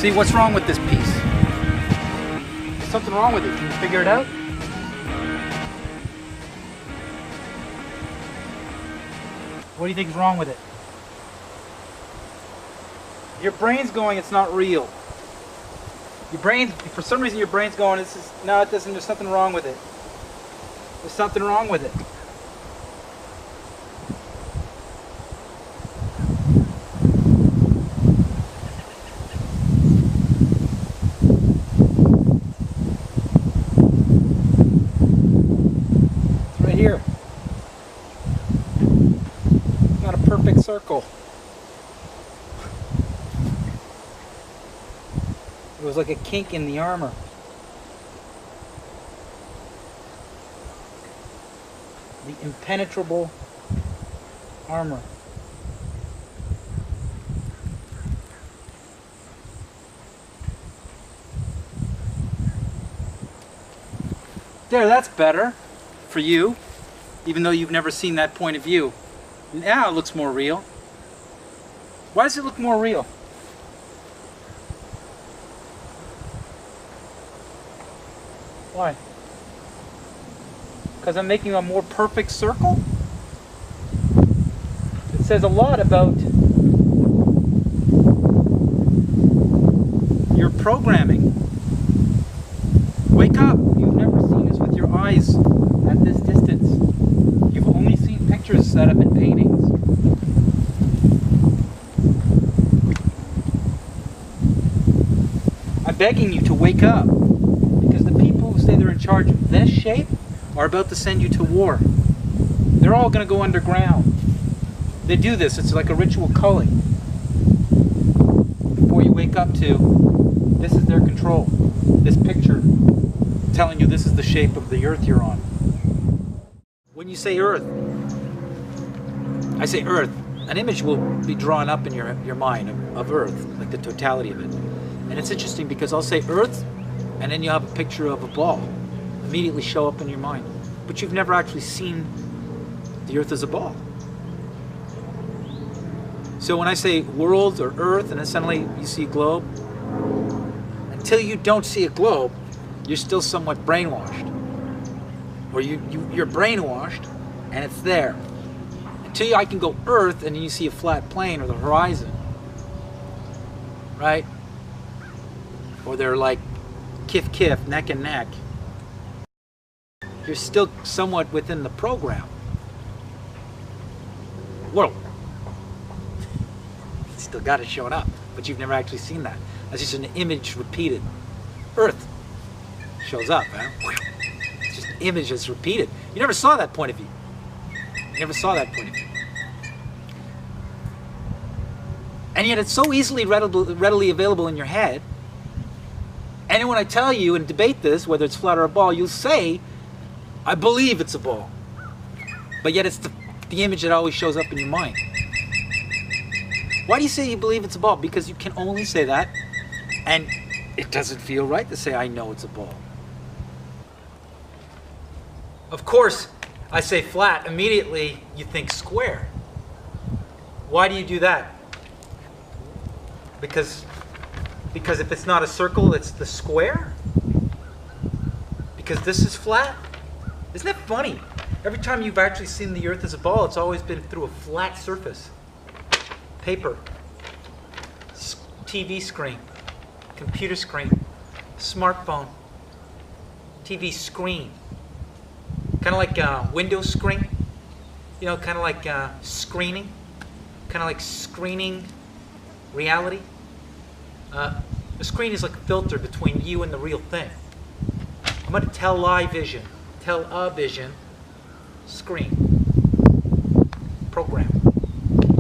See, what's wrong with this piece? There's something wrong with it. Can you figure it out? What do you think is wrong with it? Your brain's going, it's not real. Your brain, for some reason your brain's going, no, it doesn't, there's something wrong with it. There's something wrong with it. It's right here. It's not a perfect circle. It was like a kink in the armor. The impenetrable armor. There, that's better for you, even though you've never seen that point of view. Now it looks more real. Why does it look more real? Why? Because I'm making a more perfect circle? It says a lot about your programming. Wake up! You've never seen this with your eyes at this distance. You've only seen pictures set up in paintings. I'm begging you to wake up. Say they're in charge of this shape are about to send you to war. They're all going to go underground. They do this, it's like a ritual culling. Before you wake up to, this is their control. This picture telling you this is the shape of the earth you're on. When you say earth, I say earth, an image will be drawn up in your mind of earth, like the totality of it. And it's interesting because I'll say earth, and then you have a picture of a ball immediately show up in your mind. But you've never actually seen the earth as a ball. So when I say world or earth and then suddenly you see a globe, until you don't see a globe, you're still somewhat brainwashed. Or you're brainwashed and it's there. Until I can go earth and then you see a flat plane or the horizon. Right? Or they're like kif, neck and neck. You're still somewhat within the program. Whoa. Still got it showing up, but you've never actually seen that. That's just an image repeated. Earth shows up, huh? It's just an image that's repeated. You never saw that point of view. You never saw that point of view. And yet it's so easily readily available in your head. And then when I tell you and debate this, whether it's flat or a ball, you'll say, I believe it's a ball. But yet it's the image that always shows up in your mind. Why do you say you believe it's a ball? Because you can only say that, and it doesn't feel right to say, I know it's a ball. Of course, I say flat, immediately you think square. Why do you do that? Because if it's not a circle, it's the square? Because this is flat? Isn't that funny? Every time you've actually seen the earth as a ball, it's always been through a flat surface. Paper, TV screen, computer screen, smartphone, TV screen. Kind of like a window screen. You know, kind of like screening. Kind of like screening reality. The screen is like a filter between you and the real thing. I'm going to television, screen, program.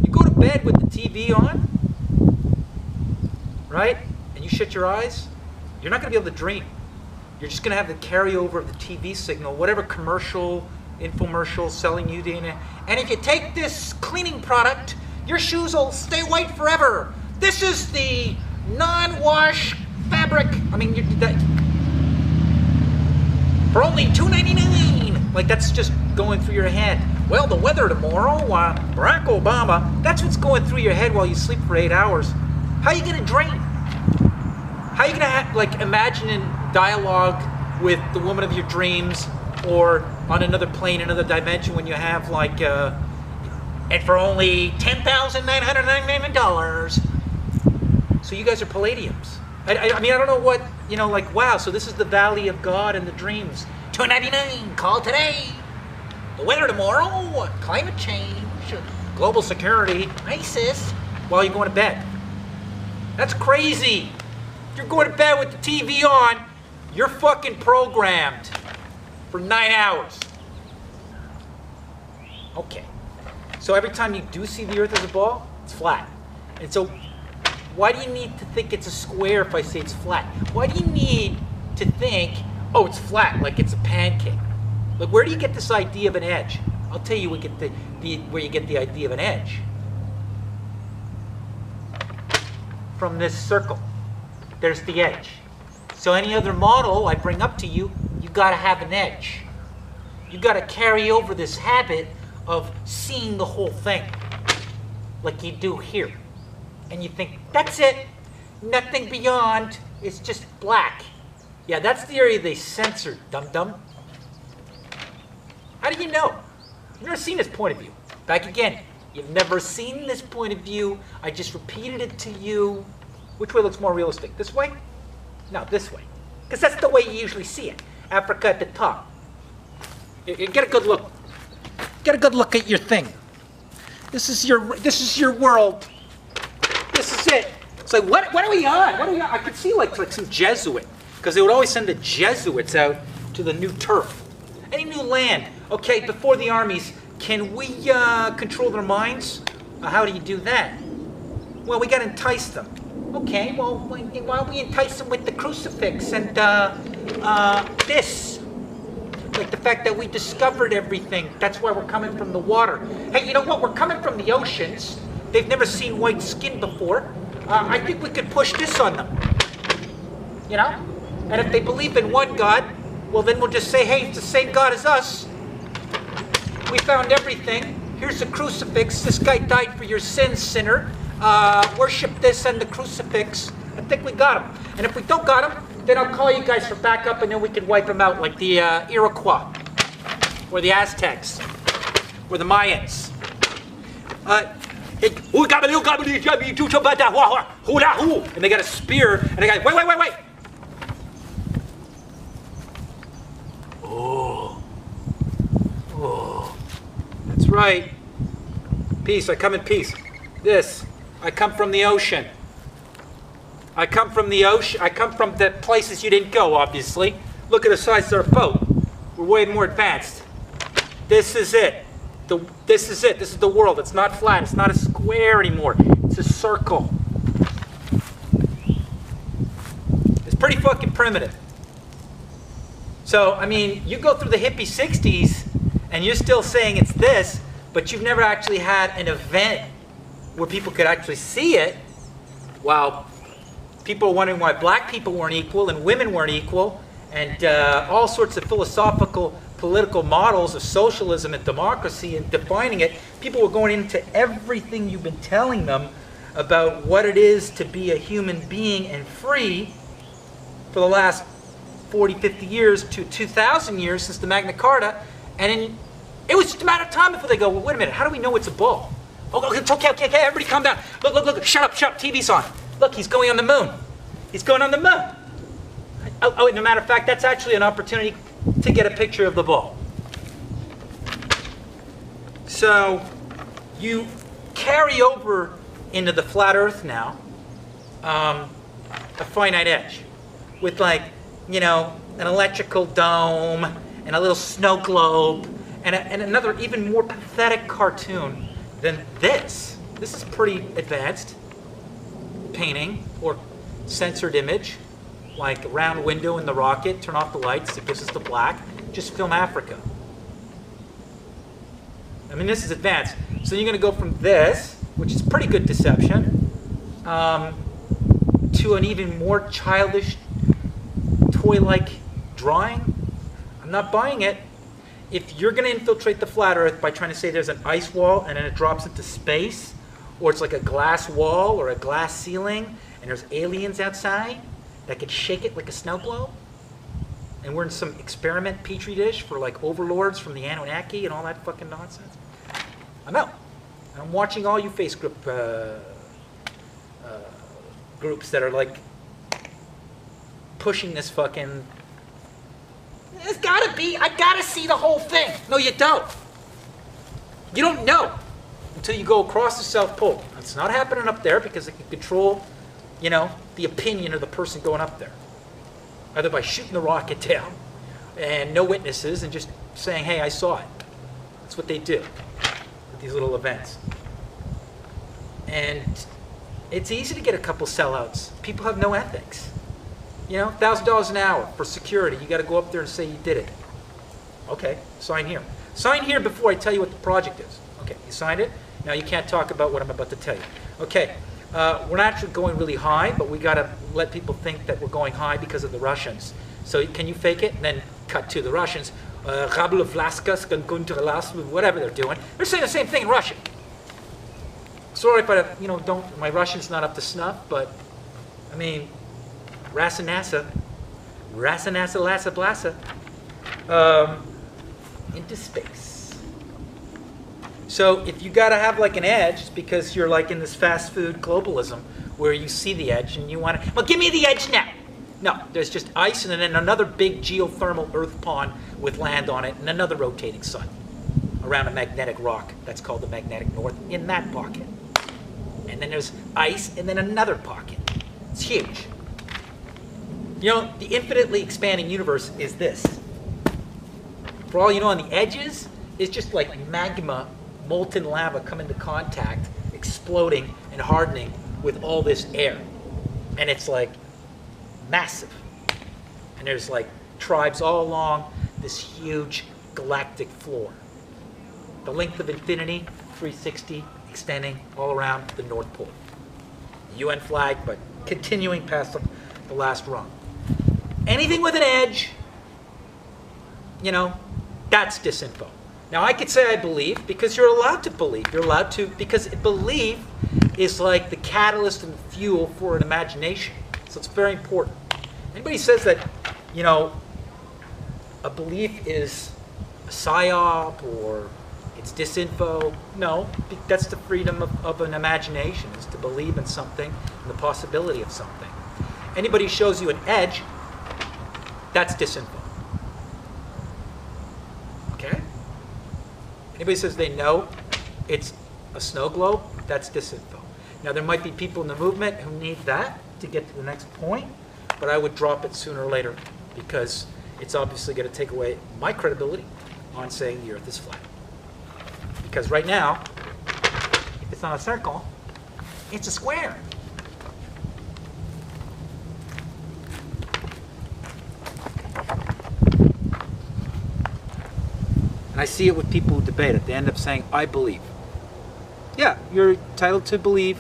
You go to bed with the TV on, right? And you shut your eyes, you're not going to be able to dream. You're just going to have the carryover of the TV signal, whatever commercial, infomercial selling you the. And if you take this cleaning product, your shoes will stay white forever. This is the non-wash fabric. I mean, for only $2.99. Like that's just going through your head. Well, the weather tomorrow, Barack Obama. That's what's going through your head while you sleep for 8 hours. How are you gonna dream? How are you gonna like imagine in dialogue with the woman of your dreams, or on another plane, another dimension, when you have like, and for only $10,999. So you guys are palladiums. I mean, I don't know what, you know, like, wow, so this is the Valley of God and the dreams. $2.99, call today. The weather tomorrow, climate change, global security, ISIS, while you're going to bed. That's crazy. If you're going to bed with the TV on, you're fucking programmed for 9 hours. Okay. So every time you do see the Earth as a ball, it's flat. And so why do you need to think it's a square if I say it's flat? Why do you need to think, oh, it's flat, like it's a pancake? Like, where do you get this idea of an edge? I'll tell you where you get the idea of an edge. From this circle. There's the edge. So any other model I bring up to you, you gotta have an edge. You gotta carry over this habit of seeing the whole thing, like you do here. And you think, that's it, nothing beyond, it's just black. Yeah, that's the area they censored, dum-dum. How do you know? You've never seen this point of view. Back again, you've never seen this point of view. I just repeated it to you. Which way looks more realistic? This way? No, this way. Because that's the way you usually see it. Africa at the top. You get a good look. Get a good look at your thing. This is your world. This is it. It's like, what are we on? What are we on? I could see like some Jesuit, because they would always send the Jesuits out to the new turf. Any new land. Okay, before the armies, can we control their minds? How do you do that? Well, we got to entice them. Okay, well, why don't we entice them with the crucifix and this? Like the fact that we discovered everything. That's why we're coming from the water. Hey, you know what? We're coming from the oceans. They've never seen white skin before. I think we could push this on them. You know? And if they believe in one God, well, then we'll just say, hey, it's the same God as us. We found everything. Here's a crucifix. This guy died for your sins, sinner. Worship this and the crucifix. I think we got him. And if we don't got him, then I'll call you guys for backup, and then we can wipe them out like the Iroquois, or the Aztecs, or the Mayans. And they got a spear, and they got, wait. Oh, that's right. Peace, I come in peace. This, I come from the ocean. I come from the ocean. I come from the places you didn't go, obviously. Look at the size of our boat. We're way more advanced. This is it. This is it. This is the world. It's not flat. It's not a square anymore. It's a circle. It's pretty fucking primitive. So, I mean, you go through the hippie 60s and you're still saying it's this, but you've never actually had an event where people could actually see it. While people are wondering why black people weren't equal and women weren't equal, and all sorts of philosophical, political models of socialism and democracy and defining it. People were going into everything you've been telling them about what it is to be a human being and free for the last 40, 50 years to 2,000 years since the Magna Carta. And it was just a matter of time before they go, well, wait a minute, how do we know it's a bull? Oh, it's okay, everybody calm down. Look, shut up, TV's on. Look, he's going on the moon. He's going on the moon. Oh, and a matter of fact, that's actually an opportunity to get a picture of the ball. So, you carry over into the flat earth now a finite edge with, like, you know, an electrical dome and a little snow globe and another even more pathetic cartoon than this. This is pretty advanced painting or censored image, like a round window in the rocket, turn off the lights, it gives us the black, just film Africa. I mean, this is advanced. So you're going to go from this, which is pretty good deception, to an even more childish, toy-like drawing. I'm not buying it. If you're going to infiltrate the flat earth by trying to say there's an ice wall and then it drops into space, or it's like a glass wall or a glass ceiling and there's aliens outside, that could shake it like a snow globe, and we're in some experiment petri dish for like overlords from the Anunnaki and all that fucking nonsense, I'm out. And I'm watching all you Facebook groups that are like pushing this fucking, there's gotta be, I gotta see the whole thing. No, you don't. You don't know until you go across the South Pole. It's not happening up there because it can control, you know, the opinion of the person going up there. Either by shooting the rocket down and no witnesses and just saying, hey, I saw it. That's what they do with these little events. And it's easy to get a couple sellouts. People have no ethics. You know, $1,000 an hour for security. You got to go up there and say you did it. Okay, sign here. Sign here before I tell you what the project is. Okay, you signed it? Now you can't talk about what I'm about to tell you. Okay, we're not actually going really high, but we got to let people think that we're going high because of the Russians. So can you fake it? And then cut to the Russians. Whatever they're doing. They're saying the same thing in Russian. Sorry if I, you know, my Russian's not up to snuff, but I mean, Rasanasa, Lassa Blassa, into space. So if you gotta have like an edge, it's because you're like in this fast food globalism where you see the edge and you want to, well, give me the edge now. No, there's just ice and then another big geothermal earth pond with land on it and another rotating sun around a magnetic rock that's called the magnetic north in that pocket. And then there's ice and then another pocket. It's huge. You know, the infinitely expanding universe is this. For all you know, on the edges, it's just like magma, molten lava come into contact, exploding and hardening with all this air. And it's like massive. And there's like tribes all along this huge galactic floor. The length of infinity, 360, extending all around the North Pole. The UN flag, but continuing past the last rung. Anything with an edge, you know, that's disinfo. Now I could say I believe because you're allowed to believe. You're allowed to, because belief is like the catalyst and fuel for an imagination. So it's very important. Anybody says that, you know, a belief is a psyop or it's disinfo, no, that's the freedom of an imagination, is to believe in something and the possibility of something. Anybody who shows you an edge, that's disinfo. Okay? Anybody says they know it's a snow globe, that's disinfo. Now there might be people in the movement who need that to get to the next point, but I would drop it sooner or later because it's obviously going to take away my credibility on saying the earth is flat. Because right now, if it's not a circle, it's a square. And I see it with people who debate it. They end up saying, I believe. Yeah, you're entitled to believe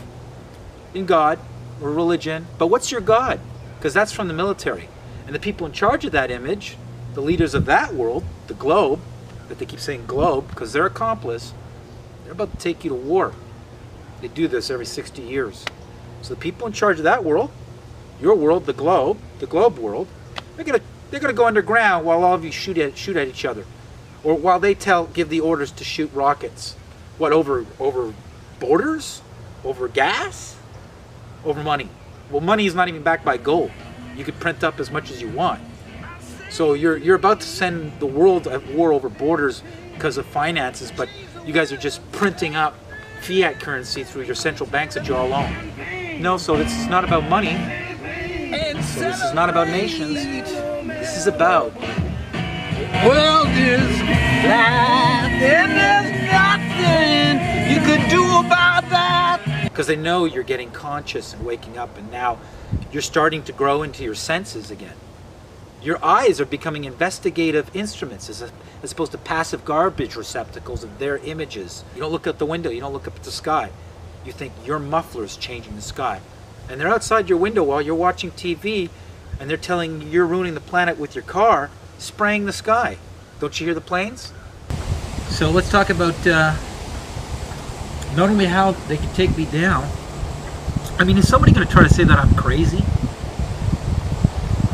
in God or religion, but what's your God? Because that's from the military. And the people in charge of that image, the leaders of that world, the globe, that they keep saying globe, because they're accomplice, they're about to take you to war. They do this every 60 years. So the people in charge of that world, your world, the globe world, they're gonna go underground while all of you shoot at each other. Or while they give the orders to shoot rockets. What, over borders? Over gas? Over money. Well, money is not even backed by gold. You could print up as much as you want. So you're about to send the world at war over borders because of finances, but you guys are just printing up fiat currency through your central banks that you all own. No, so this is not about money. So this is not about nations. This is about world is flat and there's nothing you could do about that. Because they know you're getting conscious and waking up, and now you're starting to grow into your senses again. Your eyes are becoming investigative instruments as opposed to passive garbage receptacles of their images. You don't look out the window, you don't look up at the sky. You think your muffler's changing the sky. And they're outside your window while you're watching TV, and they're telling you you're ruining the planet with your car, spraying the sky. Don't you hear the planes? So let's talk about not only how they can take me down. I mean, is somebody going to try to say that I'm crazy?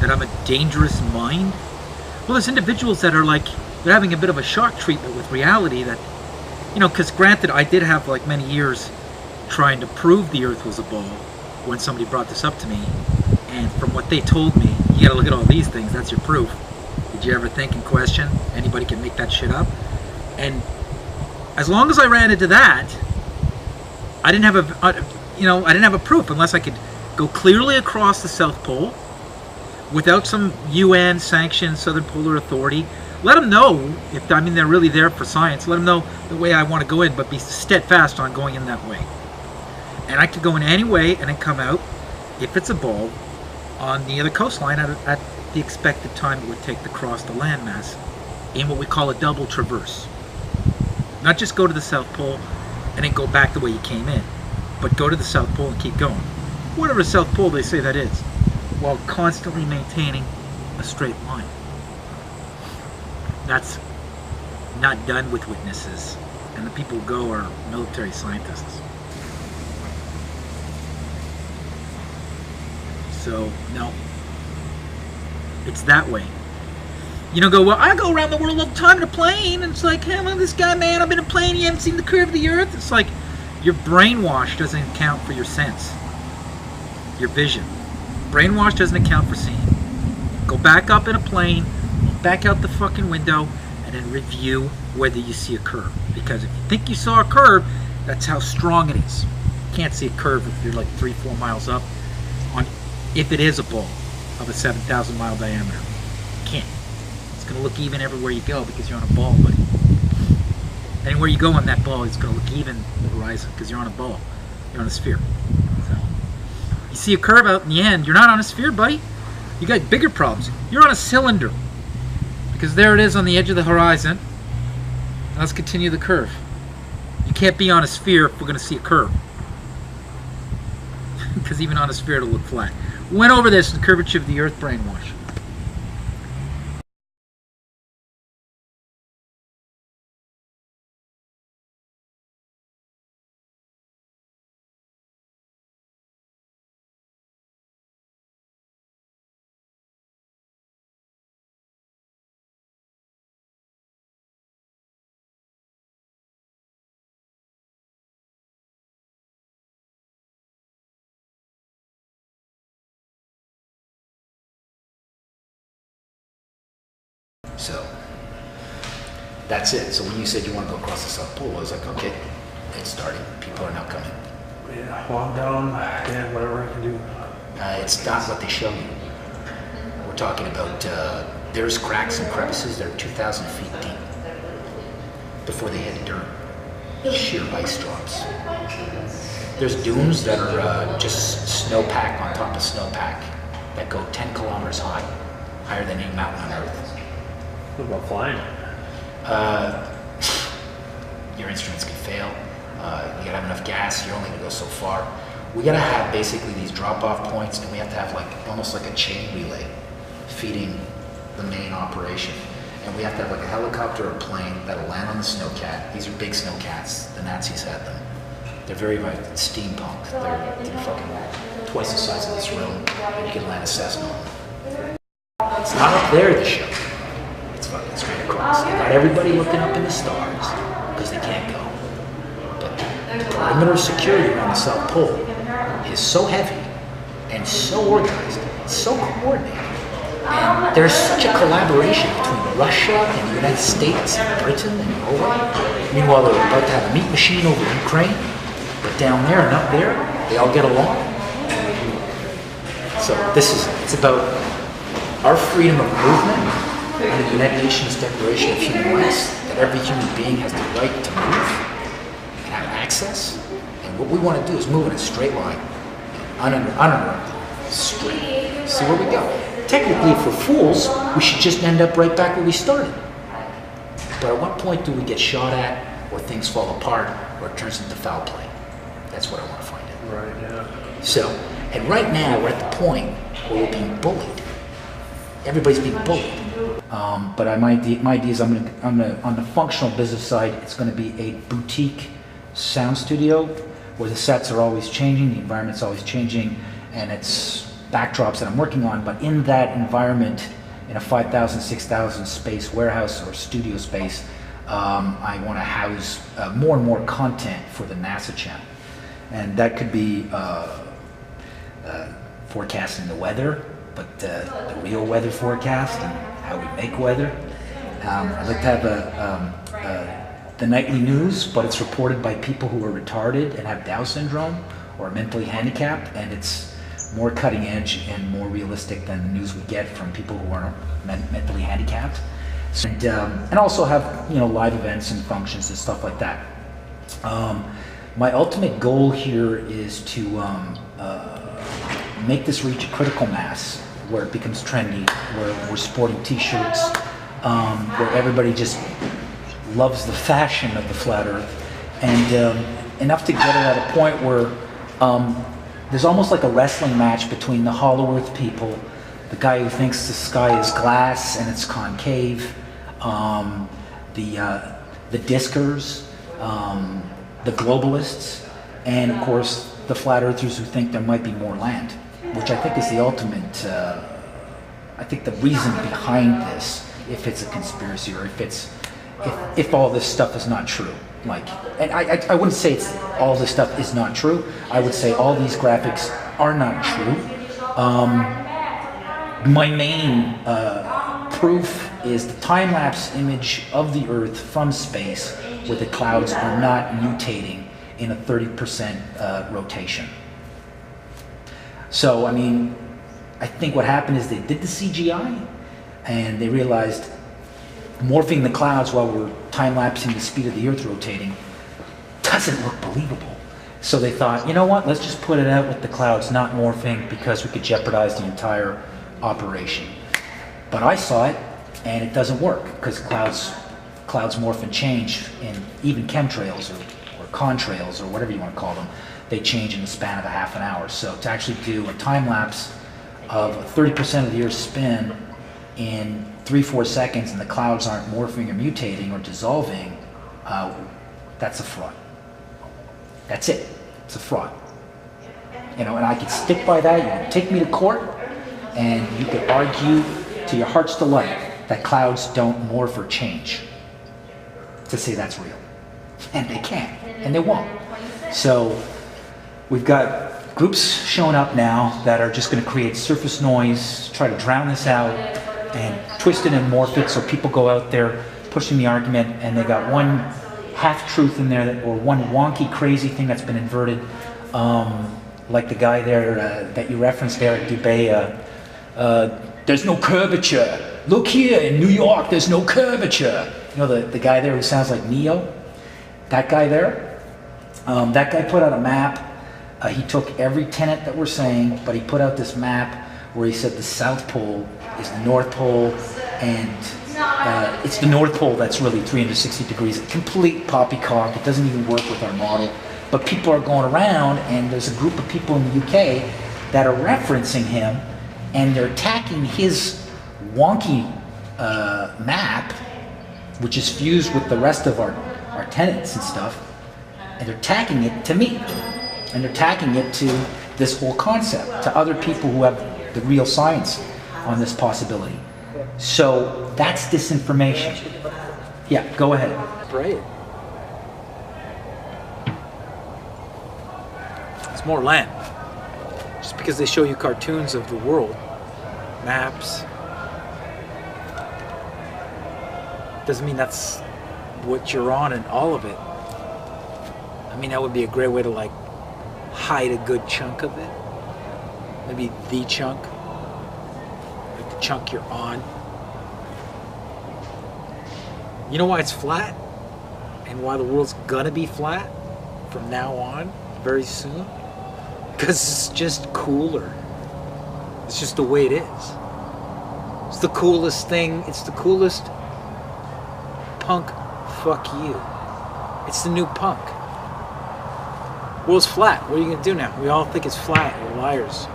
that I'm a dangerous mind. Well, there's individuals that are like, they're having a bit of a shock treatment with reality that, you know, because granted, I did have like many years trying to prove the earth was a ball when somebody brought this up to me. And from what they told me, you gotta look at all these things, that's your proof. Did you ever think and question? Anybody can make that shit up. And as long as I ran into that, I didn't have I didn't have a proof unless I could go clearly across the South Pole without some UN sanctioned Southern Polar Authority. Let them know, if I mean they're really there for science, let them know the way I want to go in, but be steadfast on going in that way. And I could go in any way and then come out, if it's a ball, on the other coastline at the expected time it would take to cross the landmass in what we call a double traverse. Not just go to the South Pole and then go back the way you came in, but go to the South Pole and keep going. Whatever South Pole they say that is, while constantly maintaining a straight line. That's not done with witnesses, and the people who go are military scientists. So, no. It's that way. You don't go, well, I go around the world all the time in a plane, and it's like, hey, well, this guy, man, I've been in a plane, you haven't seen the curve of the earth. It's like, your brainwash doesn't account for your sense, your vision. Brainwash doesn't account for seeing. Go back up in a plane, back out the fucking window, and then review whether you see a curve. Because if you think you saw a curve, that's how strong it is. You can't see a curve if you're like 3-4 miles up, if it is a ball of a 7,000 mile diameter. You can't. It's going to look even everywhere you go because you're on a ball, buddy. Anywhere you go on that ball, it's going to look even the horizon because you're on a ball. You're on a sphere. So, you see a curve out in the end, you're not on a sphere, buddy. You got bigger problems. You're on a cylinder. Because there it is on the edge of the horizon. Let's continue the curve. You can't be on a sphere if we're going to see a curve. Because even on a sphere it'll look flat. We went over this in the curvature of the earth brainwash. So that's it. So when you said you want to go across the South Pole, I was like, okay, it's starting. People are now coming. Yeah, walk down, yeah, whatever I can do. It's not what they show you. We're talking about, there's cracks and crevices that are 2,000 feet deep before they hit dirt. Sheer ice drops. There's dunes that are just snowpack on top of snowpack that go 10 kilometers high, higher than any mountain on Earth. What about flying? Your instruments can fail. You gotta have enough gas. You're only gonna go so far. We gotta have basically these drop-off points, and we have to have like almost like a chain relay feeding the main operation. And we have to have like a helicopter or a plane that'll land on the snowcat. These are big snowcats. The Nazis had them. They're very like steampunk. They're fucking twice the size of this room, and you can land a Cessna on them. It's not up there, the show. It's fucking straight across. They got everybody looking up in the stars because they can't go. But the perimeter of security around the South Pole is so heavy and so organized, so coordinated. And there's such a collaboration between Russia and the United States and Britain and Norway. Meanwhile, they're about to have a meat machine over Ukraine, but down there and up there, they all get along. So it's about our freedom of movement and the United Nations Declaration of Human Rights, that every human being has the right to move and have access. And what we want to do is move in a straight line, uninterrupted, straight. See where we go. Technically, if we're fools, we should just end up right back where we started. But at what point do we get shot at, or things fall apart, or it turns into foul play? That's what I want to find out. Right, yeah. So, and right now we're at the point where we're being bullied. Everybody's being bullied. But my idea is I'm gonna on the functional business side, it's gonna be a boutique sound studio where the sets are always changing, the environment's always changing, and it's backdrops that I'm working on, but in that environment, in a 5,000, 6,000 space warehouse or studio space, I want to house more and more content for the NASA channel. And that could be forecasting the weather, but the real weather forecast and how we make weather. I'd like to have the nightly news, but it's reported by people who are retarded and have Down syndrome or mentally handicapped, and it's more cutting edge and more realistic than the news we get from people who are mentally handicapped. And also have, you know, live events and functions and stuff like that. My ultimate goal here is to make this reach a critical mass where it becomes trendy, where we're sporting t-shirts, where everybody just loves the fashion of the flat earth, and enough to get it at a point where there's almost like a wrestling match between the hollow earth people, the guy who thinks the sky is glass and it's concave, the diskers, the globalists, and of course the flat earthers who think there might be more land, which I think is the ultimate, I think the reason behind this, if it's a conspiracy or if all this stuff is not true. Like, and I wouldn't say it's all this stuff is not true. I would say all these graphics are not true. My main proof is the time-lapse image of the Earth from space where the clouds are not mutating in a 30% rotation. So, I mean, I think what happened is they did the CGI and they realized morphing the clouds while we're time-lapsing the speed of the Earth rotating doesn't look believable. So they thought, you know what, let's just put it out with the clouds not morphing because we could jeopardize the entire operation. But I saw it and it doesn't work because clouds morph and change in even chemtrails or contrails or whatever you want to call them. They change in the span of a half an hour. So to actually do a time-lapse of 30% of the Earth's spin in 3-4 seconds and the clouds aren't morphing or mutating or dissolving, that's a fraud. That's it. It's a fraud. You know, and I could stick by that. You can take me to court and you could argue to your heart's delight that clouds don't morph or change to say that's real. And they can't, and they won't. So we've got groups showing up now that are just going to create surface noise, try to drown this out, and twist it and morph it so people go out there pushing the argument, and they got one half-truth in there, or one wonky, crazy thing that's been inverted, like the guy there that you referenced there at Dubai. There's no curvature. Look here in New York, there's no curvature. You know, the guy there who sounds like Neo? That guy there? That guy put out a map. He took every tenet that we're saying, but he put out this map where he said the South Pole is the North Pole, and it's the North Pole that's really 360 degrees. Complete poppycock. It doesn't even work with our model. But people are going around, and there's a group of people in the UK that are referencing him, and they're attacking his wonky map, which is fused with the rest of our tenets and stuff, and they're attacking it to me, and they're attacking it to this whole concept, to other people who have the real science on this possibility. So that's disinformation. Yeah, go ahead. Right. It's more land. Just because they show you cartoons of the world, maps, doesn't mean that's what you're on and all of it. I mean, that would be a great way to like hide a good chunk of it. Maybe the chunk, like the chunk you're on. You know why it's flat? And why the world's gonna be flat from now on, very soon? Because it's just cooler. It's just the way it is. It's the coolest thing. It's the coolest punk fuck you. It's the new punk. World's flat. What are you gonna do now? We all think it's flat. We're liars.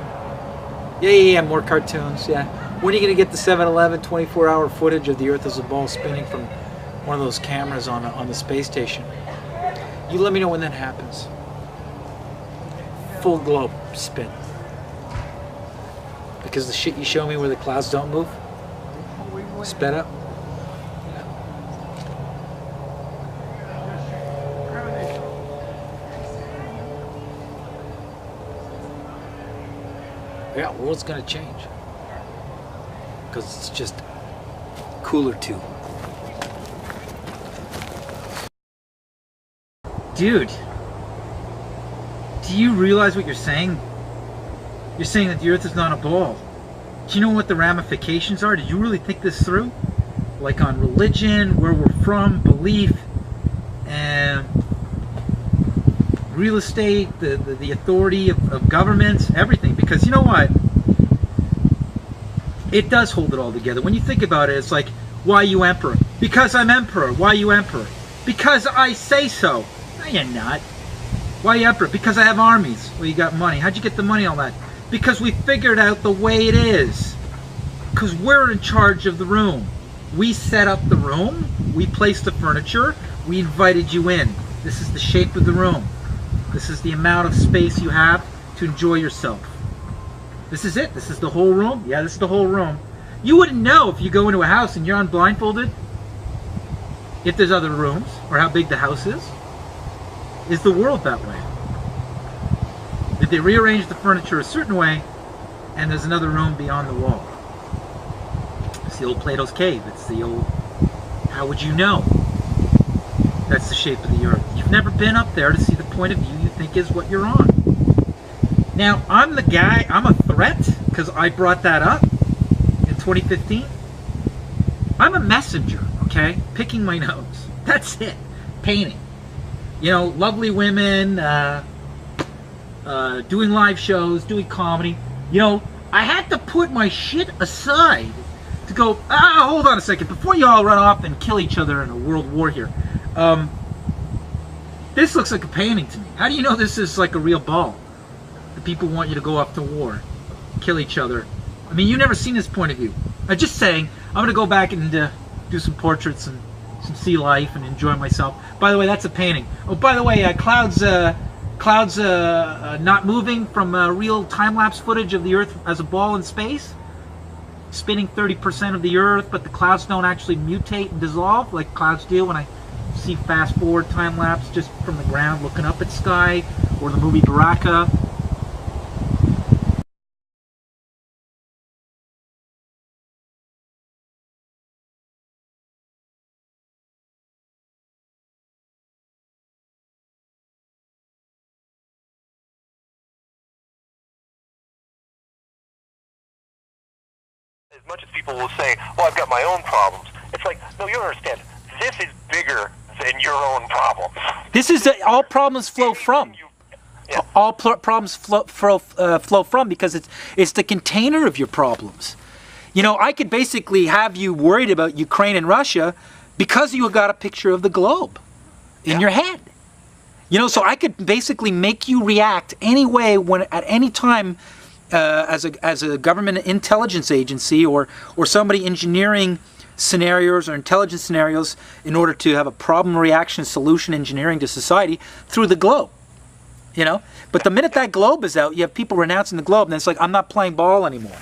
Yeah, more cartoons, yeah. When are you gonna get the 7-Eleven 24-hour footage of the Earth as a ball spinning from one of those cameras on the space station? You let me know when that happens. Full globe spin. Because the shit you show me where the clouds don't move, sped up. Yeah, world's gonna change. Because it's just cooler too. Dude, do you realize what you're saying? You're saying that the Earth is not a ball. Do you know what the ramifications are? Did you really think this through? Like on religion, where we're from, belief, and real estate, the authority of governments, everything. Because you know what? It does hold it all together. When you think about it, it's like, why you emperor? Because I'm emperor. Why you emperor? Because I say so. No, you're not. Why you emperor? Because I have armies. Well, you got money. How'd you get the money on that? Because we figured out the way it is. Because we're in charge of the room. We set up the room. We placed the furniture. We invited you in. This is the shape of the room. This is the amount of space you have to enjoy yourself. This is it. This is the whole room. Yeah, this is the whole room. You wouldn't know if you go into a house and you're unblindfolded if there's other rooms or how big the house is. Is the world that way? Did they rearrange the furniture a certain way and there's another room beyond the wall? It's the old Plato's cave. It's the old, how would you know? That's the shape of the earth. You've never been up there to see the point of view you think is what you're on. Now, I'm the guy, I'm a threat because I brought that up in 2015. I'm a messenger, okay? Picking my nose. That's it. Painting. You know, lovely women, doing live shows, doing comedy. You know, I had to put my shit aside to go, hold on a second, before you all run off and kill each other in a world war here. This looks like a painting to me. How do you know this is like a real ball? The people want you to go off to war, kill each other. I mean, you've never seen this point of view. I'm just saying, I'm going to go back and do some portraits and some sea life and enjoy myself. By the way, that's a painting. Oh, by the way, clouds not moving from real time-lapse footage of the Earth as a ball in space. Spinning 30% of the Earth, but the clouds don't actually mutate and dissolve like clouds do when I see fast-forward time-lapse just from the ground looking up at sky, or the movie Baraka. As much as people will say, well, I've got my own problems, it's like, no, you don't understand. This is bigger than your own problems. This is all problems flow from. Yeah. All problems flow from, because it's the container of your problems. You know, I could basically have you worried about Ukraine and Russia because you got a picture of the globe in your head. You know, so I could basically make you react any way when at any time. As a government intelligence agency or somebody engineering scenarios or intelligence scenarios in order to have a problem reaction solution engineering to society through the globe, you know. But the minute that globe is out, you have people renouncing the globe, and it's like, I'm not playing ball anymore.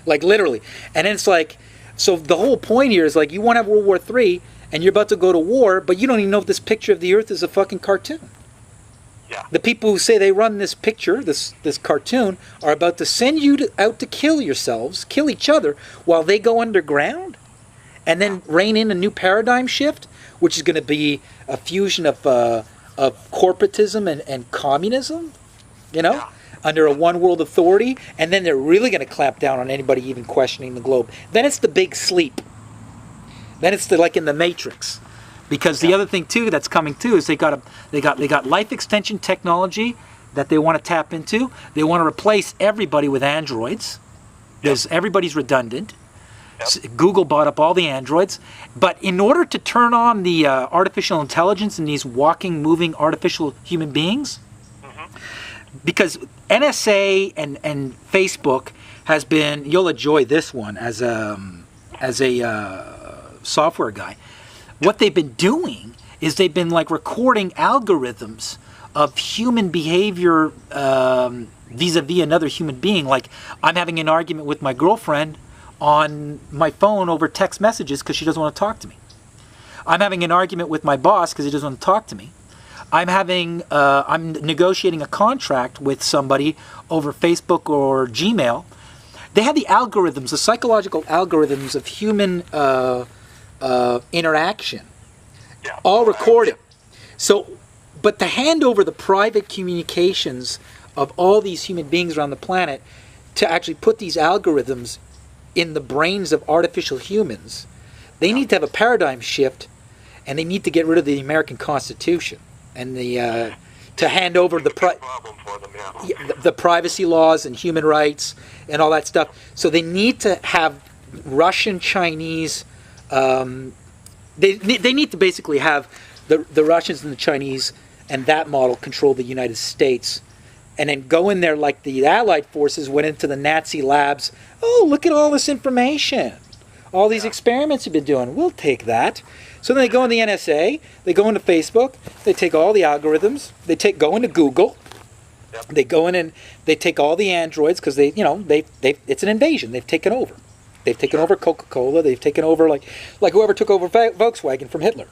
Like literally. And then it's like, so the whole point here is like, you want to have World War III and you're about to go to war, but you don't even know if this picture of the Earth is a fucking cartoon. The people who say they run this picture, this cartoon, are about to send you out to kill yourselves, kill each other, while they go underground, and then rein in a new paradigm shift, which is going to be a fusion of corporatism and communism, you know, under a one world authority, and then they're really going to clamp down on anybody even questioning the globe. Then it's the big sleep. Then it's like in the Matrix. Because the other thing too that's coming too is they got life extension technology that they want to tap into. They want to replace everybody with androids. Everybody's redundant. Google bought up all the androids, but in order to turn on the artificial intelligence in these walking, moving artificial human beings, because NSA and Facebook has been, you'll enjoy this one as a software guy. What they've been doing is they've been like recording algorithms of human behavior vis-a-vis another human being. Like, I'm having an argument with my girlfriend on my phone over text messages because she doesn't want to talk to me. I'm having an argument with my boss because he doesn't want to talk to me. I'm negotiating a contract with somebody over Facebook or Gmail. They have the algorithms, the psychological algorithms of human interaction, all recorded. So, but to hand over the private communications of all these human beings around the planet to actually put these algorithms in the brains of artificial humans, they need to have a paradigm shift, and they need to get rid of the American Constitution and the to hand over the privacy laws and human rights and all that stuff. So they need to have Russian, Chinese. They need to basically have the Russians and the Chinese and that model control the United States, and then go in there like the Allied forces went into the Nazi labs. Oh, look at all this information, all these experiments you've been doing. We'll take that. So then they go in the NSA, they go into Facebook, they take all the algorithms, go into Google, they go in and they take all the androids because it's an invasion. They've taken over. They've taken over Coca-Cola. They've taken over like whoever took over Volkswagen from Hitler.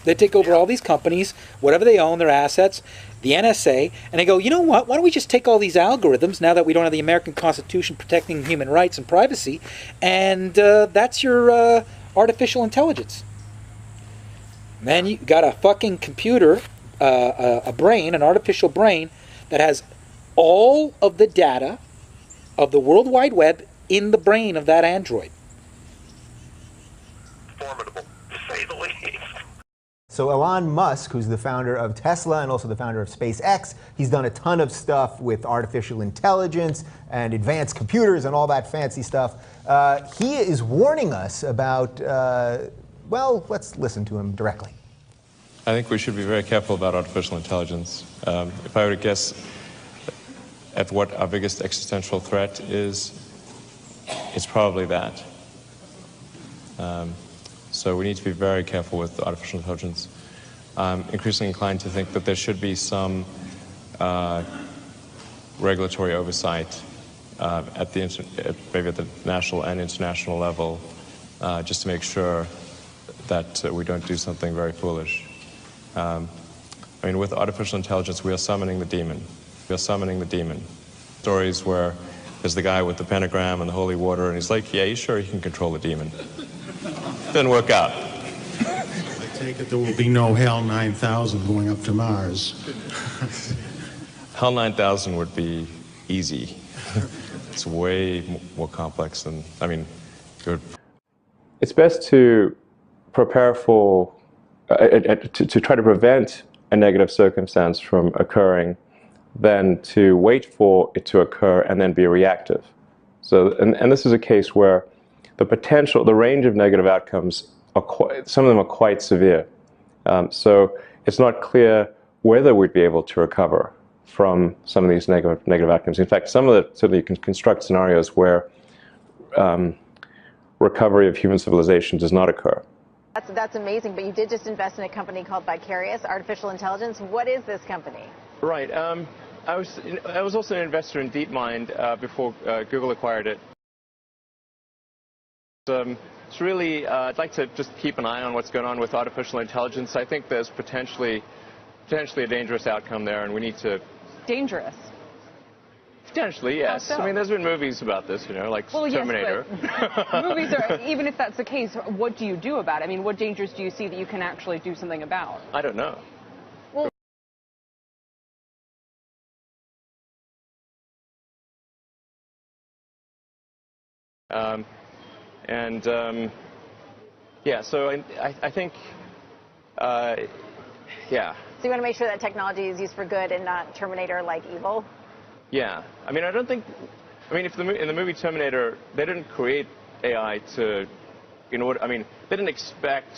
They take over all these companies, whatever they own, their assets, the NSA, and they go, you know what? Why don't we just take all these algorithms now that we don't have the American Constitution protecting human rights and privacy, and that's your artificial intelligence. Man, you got a fucking computer, a brain, an artificial brain that has all of the data of the World Wide Web in the brain of that android. Formidable, to say the least. So Elon Musk, who's the founder of Tesla and also the founder of SpaceX, he's done a ton of stuff with artificial intelligence and advanced computers and all that fancy stuff. He is warning us about, well, let's listen to him directly. I think we should be very careful about artificial intelligence. If I were to guess at what our biggest existential threat is, it's probably that. So we need to be very careful with artificial intelligence. I'm increasingly inclined to think that there should be some regulatory oversight maybe at the national and international level, just to make sure that we don't do something very foolish. I mean, with artificial intelligence, we are summoning the demon. We are summoning the demon. Stories where there's the guy with the pentagram and the holy water, and he's like, yeah, he's sure he can control the demon. Didn't work out. I take it there will be no HAL 9000 going up to Mars. HAL 9000 would be easy. It's way more complex than, I mean, good. It's best to prepare for, to try to prevent a negative circumstance from occurring than to wait for it to occur and then be reactive. So, and this is a case where the range of negative outcomes, some of them are quite severe. So it's not clear whether we'd be able to recover from some of these negative outcomes. In fact, certainly you can construct scenarios where recovery of human civilization does not occur. That's amazing, but you did just invest in a company called Vicarious Artificial Intelligence. What is this company? Right. I was also an investor in DeepMind before Google acquired it. It's really, I'd like to just keep an eye on what's going on with artificial intelligence. I think there's potentially a dangerous outcome there, and we need to... Dangerous? Potentially, yes. How so? I mean, there's been movies about this, like Terminator. Yes, but movies are, even if that's the case, what do you do about it? I mean, what dangers do you see that you can actually do something about? I don't know. Well, yeah, so I think, yeah. So you want to make sure that technology is used for good and not Terminator-like evil? Yeah. I mean, if in the movie Terminator, they didn't create AI to, I mean, they didn't expect,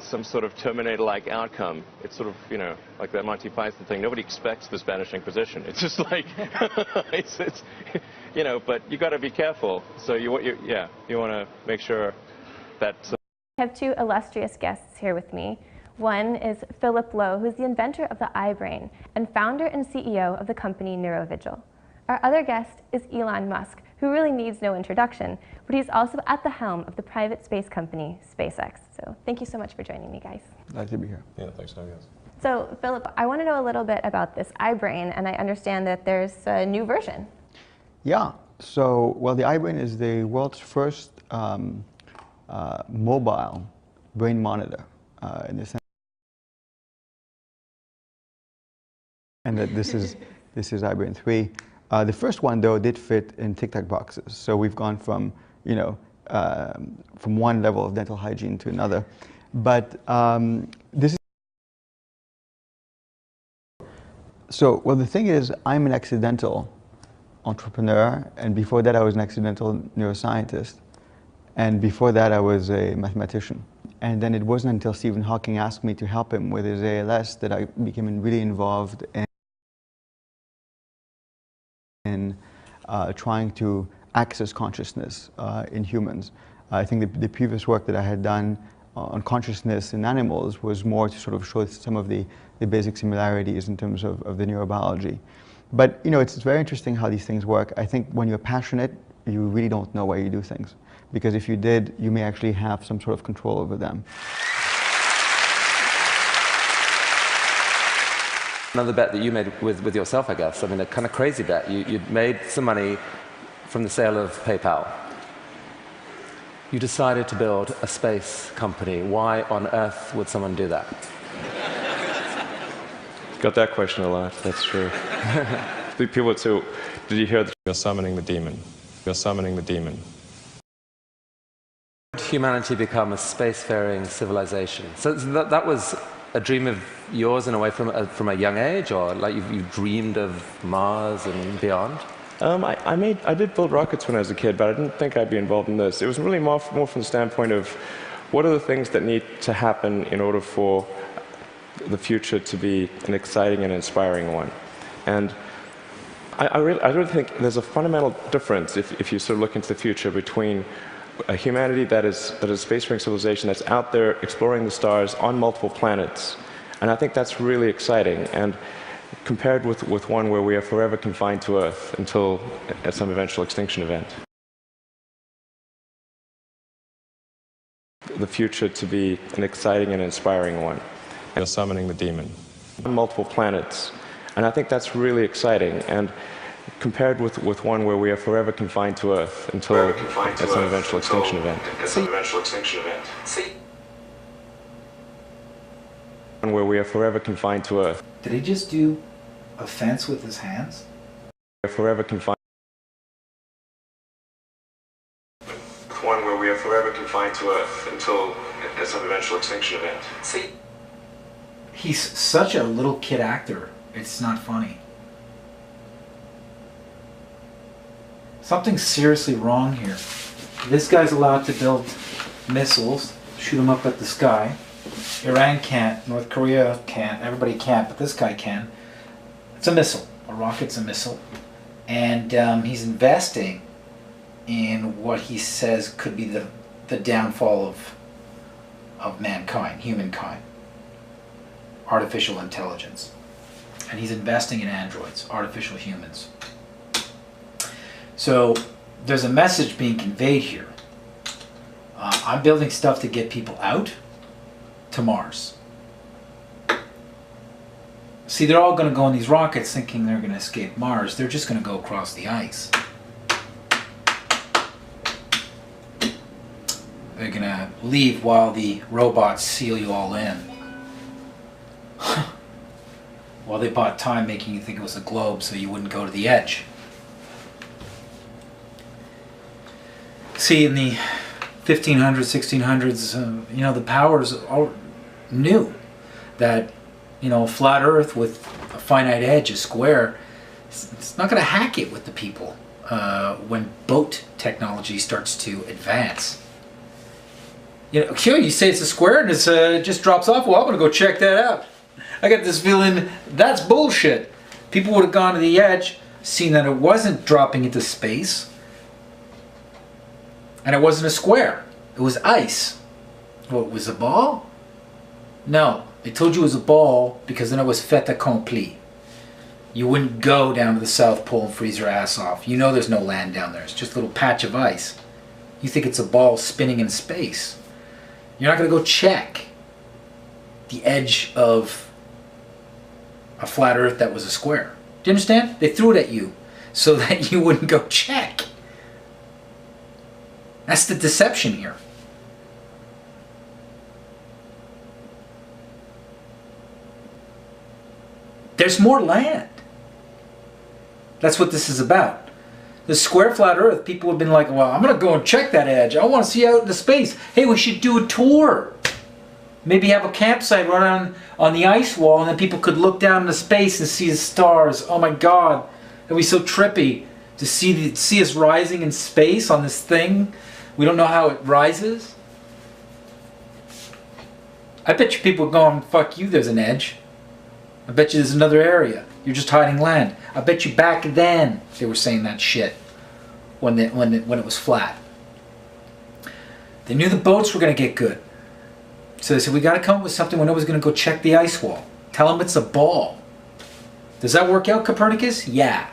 some sort of Terminator-like outcome. It's sort of, like that Monty Python thing. Nobody expects the Spanish Inquisition. It's just like, but you got to be careful. So you want to make sure that. I have two illustrious guests here with me. One is Philip Lowe, who's the inventor of the iBrain and founder and CEO of the company Neurovigil. Our other guest is Elon Musk, who really needs no introduction, but he's also at the helm of the private space company SpaceX. So thank you so much for joining me, guys. Glad to be here. Yeah, thanks for having us. So Philip, I want to know a little bit about this iBrain, and I understand that there's a new version. Yeah, so, well, the iBrain is the world's first mobile brain monitor in the sense. And that this is iBrain 3. The first one, though, did fit in Tic Tac boxes. So we've gone from, from one level of dental hygiene to another. But this is. So, well, the thing is, I'm an accidental entrepreneur, and before that I was an accidental neuroscientist. And before that I was a mathematician. And then it wasn't until Stephen Hawking asked me to help him with his ALS that I became really involved in trying to access consciousness in humans. I think the previous work that I had done on consciousness in animals was more to sort of show some of the basic similarities in terms of the neurobiology. But it's very interesting how these things work. I think when you're passionate, you really don't know why you do things. Because if you did, you may actually have some sort of control over them. Another bet that you made with yourself, I guess. I mean, a kind of crazy bet. You'd made some money from the sale of PayPal. You decided to build a space company. Why on earth would someone do that? Got that question a lot, that's true. People would say, did you hear that you're summoning the demon? You're summoning the demon. Humanity become a spacefaring civilization. So that was a dream of yours in a way from a young age, or like you dreamed of Mars and beyond? I did build rockets when I was a kid, but I didn't think I'd be involved in this. It was really more from the standpoint of what are the things that need to happen in order for the future to be an exciting and inspiring one. And I really think there's a fundamental difference if you sort of look into the future between a humanity that is a spacefaring civilization that's out there exploring the stars on multiple planets. And I think that's really exciting. And compared with one where we are forever confined to Earth until at some eventual extinction event. The future to be an exciting and inspiring one. And summoning the demon. On multiple planets. And I think that's really exciting. And compared with one where we are forever confined to Earth until at some eventual extinction event. Where we are forever confined to Earth. Did he just do a fence with his hands? We are forever confined. One where we are forever confined to Earth until at some eventual extinction event. See, he's such a little kid actor. It's not funny. Something's seriously wrong here. This guy's allowed to build missiles, shoot them up at the sky. Iran can't, North Korea can't, everybody can't, but this guy can. It's a missile. A rocket's a missile. And he's investing in what he says could be the downfall of mankind, humankind. Artificial intelligence. And he's investing in androids, artificial humans. So there's a message being conveyed here. I'm building stuff to get people out to Mars. See, they're all going to go on these rockets thinking they're going to escape Mars. They're just going to go across the ice. They're going to leave while the robots seal you all in. Well, they bought time making you think it was a globe so you wouldn't go to the edge. See, in the 1500s, 1600s, the powers all knew that, flat Earth with a finite edge, a square, it's not going to hack it with the people when boat technology starts to advance. Sure, you say it's a square and it just drops off. Well, I'm going to go check that out. I got this feeling that's bullshit. People would have gone to the edge, seen that it wasn't dropping into space, and it wasn't a square. It was ice. What, was a ball? No. They told you it was a ball because then it was fait accompli. You wouldn't go down to the South Pole and freeze your ass off. You know there's no land down there. It's just a little patch of ice. You think it's a ball spinning in space. You're not going to go check the edge of a flat earth that was a square. Do you understand? They threw it at you so that you wouldn't go check. That's the deception here. There's more land. That's what this is about. The square flat earth, people have been like, well, I'm going to go and check that edge. I want to see out into space. Hey, we should do a tour. Maybe have a campsite right on the ice wall, and then people could look down into space and see the stars. Oh my God, it'd be so trippy to see us rising in space on this thing. We don't know how it rises. I bet you people are going, fuck you, there's an edge. I bet you there's another area. You're just hiding land. I bet you back then they were saying that shit when it was flat. They knew the boats were going to get good. So they said, we got to come up with something when nobody's going to go check the ice wall. Tell them it's a ball. Does that work out, Copernicus? Yeah.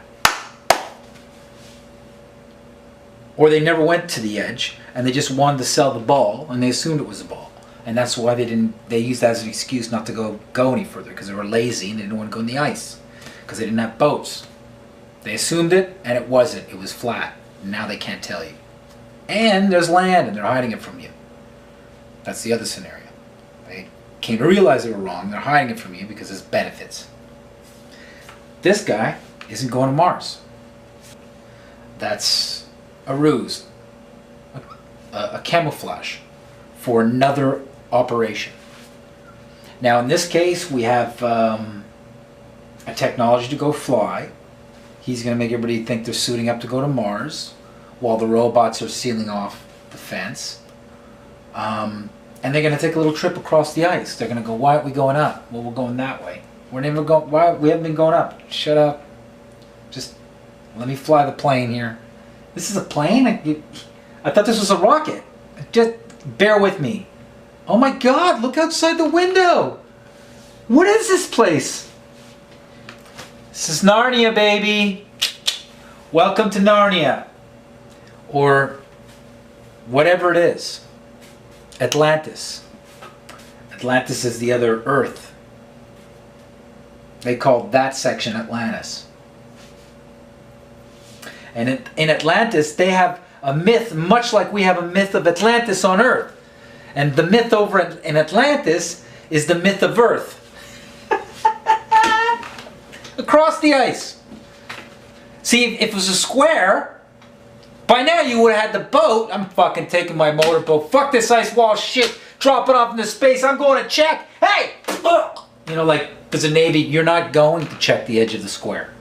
Or they never went to the edge and they just wanted to sell the ball and they assumed it was a ball. And that's why they used that as an excuse not to go any further, because they were lazy and they didn't want to go in the ice because they didn't have boats. They assumed it and it wasn't. It was flat. Now they can't tell you. And there's land and they're hiding it from you. That's the other scenario. They came to realize they were wrong. They're hiding it from you because there's benefits. This guy isn't going to Mars. That's a ruse, a camouflage for another operation. Now in this case we have a technology to go fly. He's going to make everybody think they're suiting up to go to Mars while the robots are sealing off the fence. And they're going to take a little trip across the ice. They're going to go, why aren't we going up? Well, we're going that way. We're never going, why? We haven't been going up. Shut up. Just let me fly the plane here. This is a plane? I thought this was a rocket. Just bear with me. Oh my God, look outside the window. What is this place? This is Narnia, baby. Welcome to Narnia. Or whatever it is. Atlantis. Atlantis is the other Earth. They called that section Atlantis. And in Atlantis, they have a myth much like we have a myth of Atlantis on Earth. And the myth over in Atlantis is the myth of Earth. Across the ice. See, if it was a square, by now you would have had the boat. I'm fucking taking my motorboat. Fuck this ice wall shit. Drop it off into space. I'm going to check. Hey! You know, like, as a Navy, you're not going to check the edge of the square.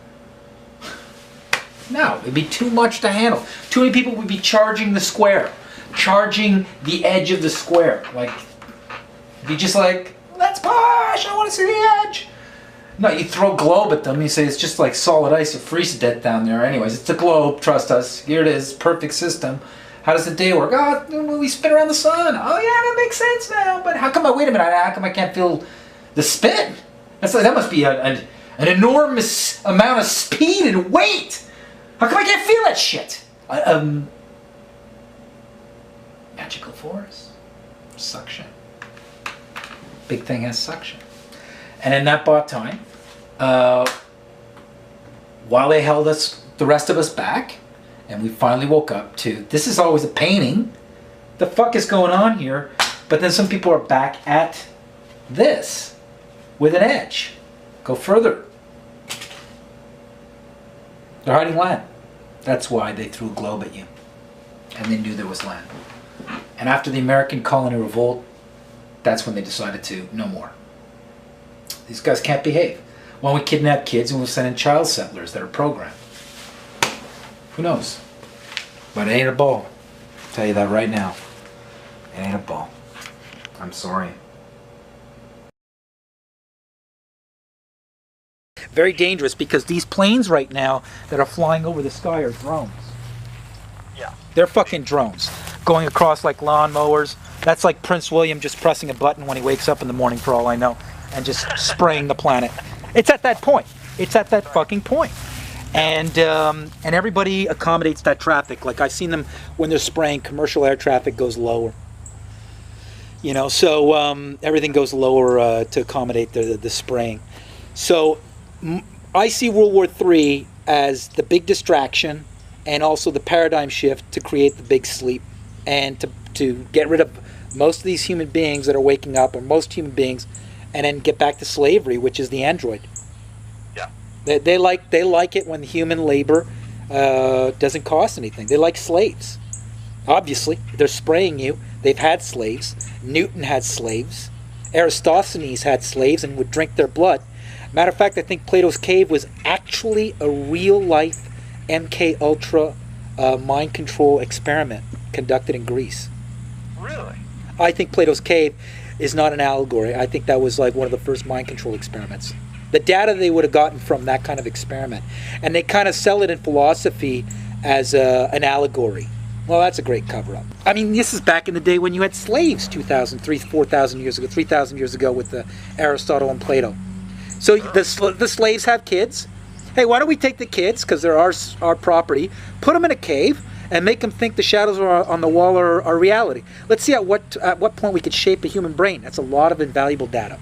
No, it'd be too much to handle. Too many people would be charging the square. Charging the edge of the square. Like, be just like, let's push! I want to see the edge! No, you throw globe at them. You say it's just like solid ice. You freeze to death down there. Anyways, it's a globe. Trust us. Here it is. Perfect system. How does the day work? Oh, we spin around the sun. Oh, yeah, that makes sense now. But how come wait a minute, how come I can't feel the spin? That must be an enormous amount of speed and weight. How come I can't feel that shit? Magical force. Suction. Big thing has suction. And in that bought time, while they held the rest of us back, and we finally woke up to, this is always a painting. The fuck is going on here? But then some people are back at this with an edge. Go further. They're hiding land. That's why they threw a globe at you. And they knew there was land. And after the American colony revolt, that's when they decided to, no more. These guys can't behave. Why don't we kidnap kids and we'll send in child settlers that are programmed? Who knows? But it ain't a ball. I'll tell you that right now. It ain't a ball. I'm sorry. Very dangerous because these planes right now that are flying over the sky are drones. Yeah. They're fucking drones. Going across like lawnmowers. That's like Prince William just pressing a button when he wakes up in the morning for all I know. and just spraying the planet. It's at that point. It's at that fucking point. And everybody accommodates that traffic. Like I've seen them when they're spraying, commercial air traffic goes lower. You know, so everything goes lower to accommodate the spraying. So I see World War III as the big distraction and also the paradigm shift to create the big sleep and to get rid of most of these human beings that are waking up, or most human beings, and then get back to slavery, which is the android. Yeah. They like it when human labor doesn't cost anything. They like slaves. Obviously, they're spraying you. They've had slaves. Newton had slaves. Aristophanes had slaves and would drink their blood. Matter of fact, I think Plato's Cave was actually a real-life MK Ultra mind control experiment conducted in Greece. Really? I think Plato's Cave is not an allegory. I think that was like one of the first mind control experiments. The data they would have gotten from that kind of experiment. And they kind of sell it in philosophy as an allegory. Well, that's a great cover-up. I mean, this is back in the day when you had slaves 2,000, 3,000, 4,000 years ago, 3,000 years ago with Aristotle and Plato. So the slaves have kids. Hey, why don't we take the kids, because they're our property, put them in a cave, and make them think the shadows on the wall are reality. Let's see at what point we could shape a human brain. That's a lot of invaluable data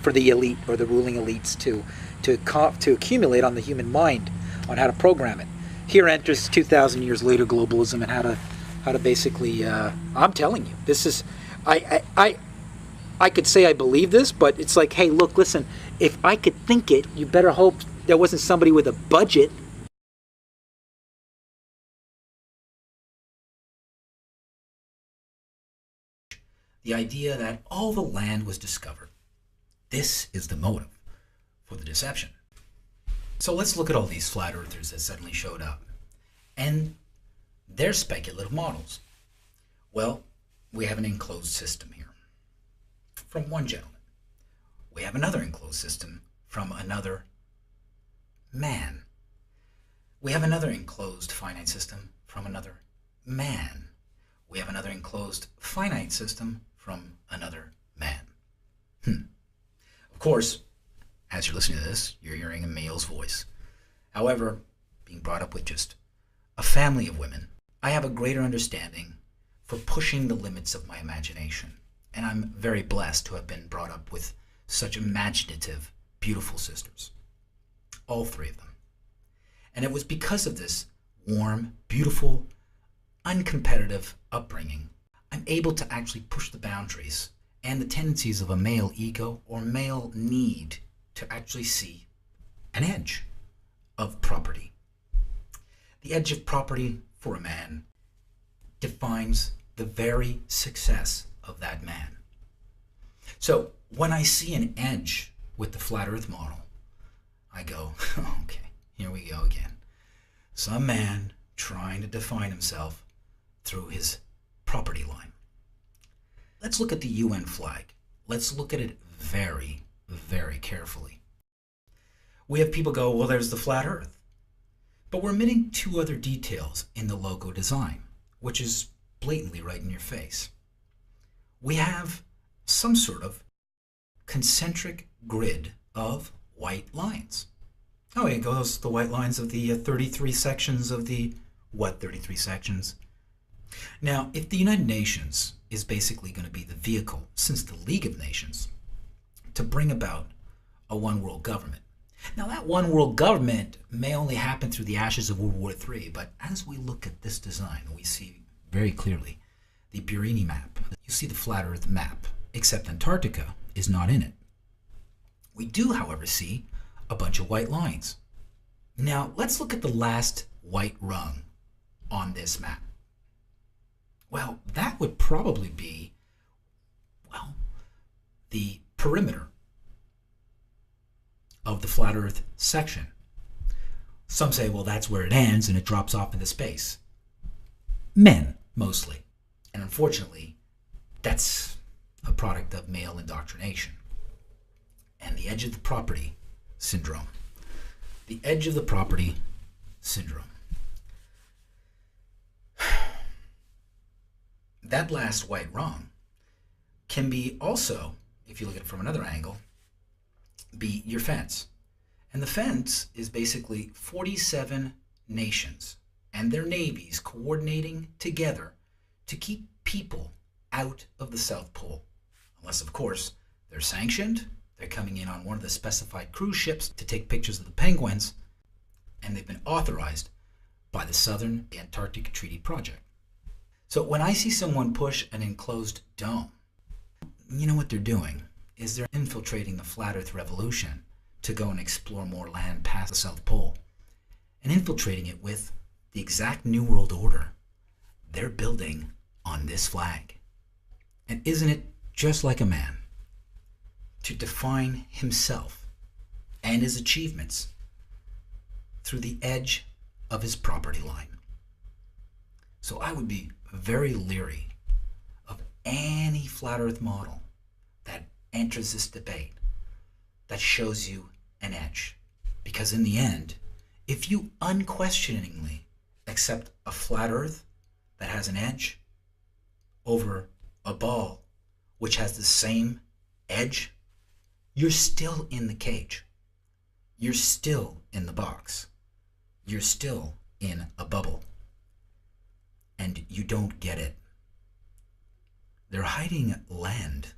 for the elite or the ruling elites to accumulate on the human mind, on how to program it. Here enters 2,000 years later globalism and how to basically. I'm telling you, this is I could say I believe this, but it's like, hey, look, listen. If I could think it, you better hope there wasn't somebody with a budget. The idea that all the land was discovered. This is the motive for the deception. So let's look at all these flat earthers that suddenly showed up and their speculative models. Well, we have an enclosed system here from one gentleman. We have another enclosed system from another man. We have another enclosed finite system from another man. We have another enclosed finite system from another man. Of course, as you're listening to this, you're hearing a male's voice. However, being brought up with just a family of women, I have a greater understanding for pushing the limits of my imagination. And I'm very blessed to have been brought up with such imaginative, beautiful sisters. All three of them. And it was because of this warm, beautiful, uncompetitive upbringing, I'm able to actually push the boundaries and the tendencies of a male ego or male need to actually see an edge of property. The edge of property for a man defines the very success of that man. So when I see an edge with the flat earth model, I go, okay, here we go again. Some man trying to define himself through his property line. Let's look at the UN flag. Let's look at it very, very carefully. We have people go, well, there's the flat earth. But we're omitting two other details in the logo design, which is blatantly right in your face. We have some sort of concentric grid of white lines. Oh, it goes the white lines of the 33 sections of the, what 33 sections? Now, if the United Nations is basically going to be the vehicle, since the League of Nations, to bring about a one world government. Now, that one world government may only happen through the ashes of World War III, but as we look at this design, we see very clearly the Burini map. You see the flat earth map, except Antarctica is not in it. We do, however, see a bunch of white lines. Now, let's look at the last white rung on this map. Well, that would probably be, well, the perimeter of the flat earth section. Some say, well, that's where it ends and it drops off into space. Men, mostly. And unfortunately, that's a product of male indoctrination. And the edge of the property syndrome. The edge of the property syndrome. That last white rung can be also if you look at it from another angle, be your fence. And the fence is basically 47 nations and their navies coordinating together to keep people out of the South Pole. Unless, of course, they're sanctioned, they're coming in on one of the specified cruise ships to take pictures of the penguins, and they've been authorized by the Southern Antarctic Treaty Project. So when I see someone push an enclosed dome, you know what they're doing is they're infiltrating the flat earth revolution to go and explore more land past the South Pole and infiltrating it with the exact New World Order they're building on this flag. And isn't it just like a man to define himself and his achievements through the edge of his property line? So I would be very leery of any flat earth model that enters this debate that shows you an edge. Because in the end, if you unquestioningly accept a flat earth that has an edge over a ball which has the same edge, you're still in the cage. You're still in the box. You're still in a bubble. And you don't get it. They're hiding land.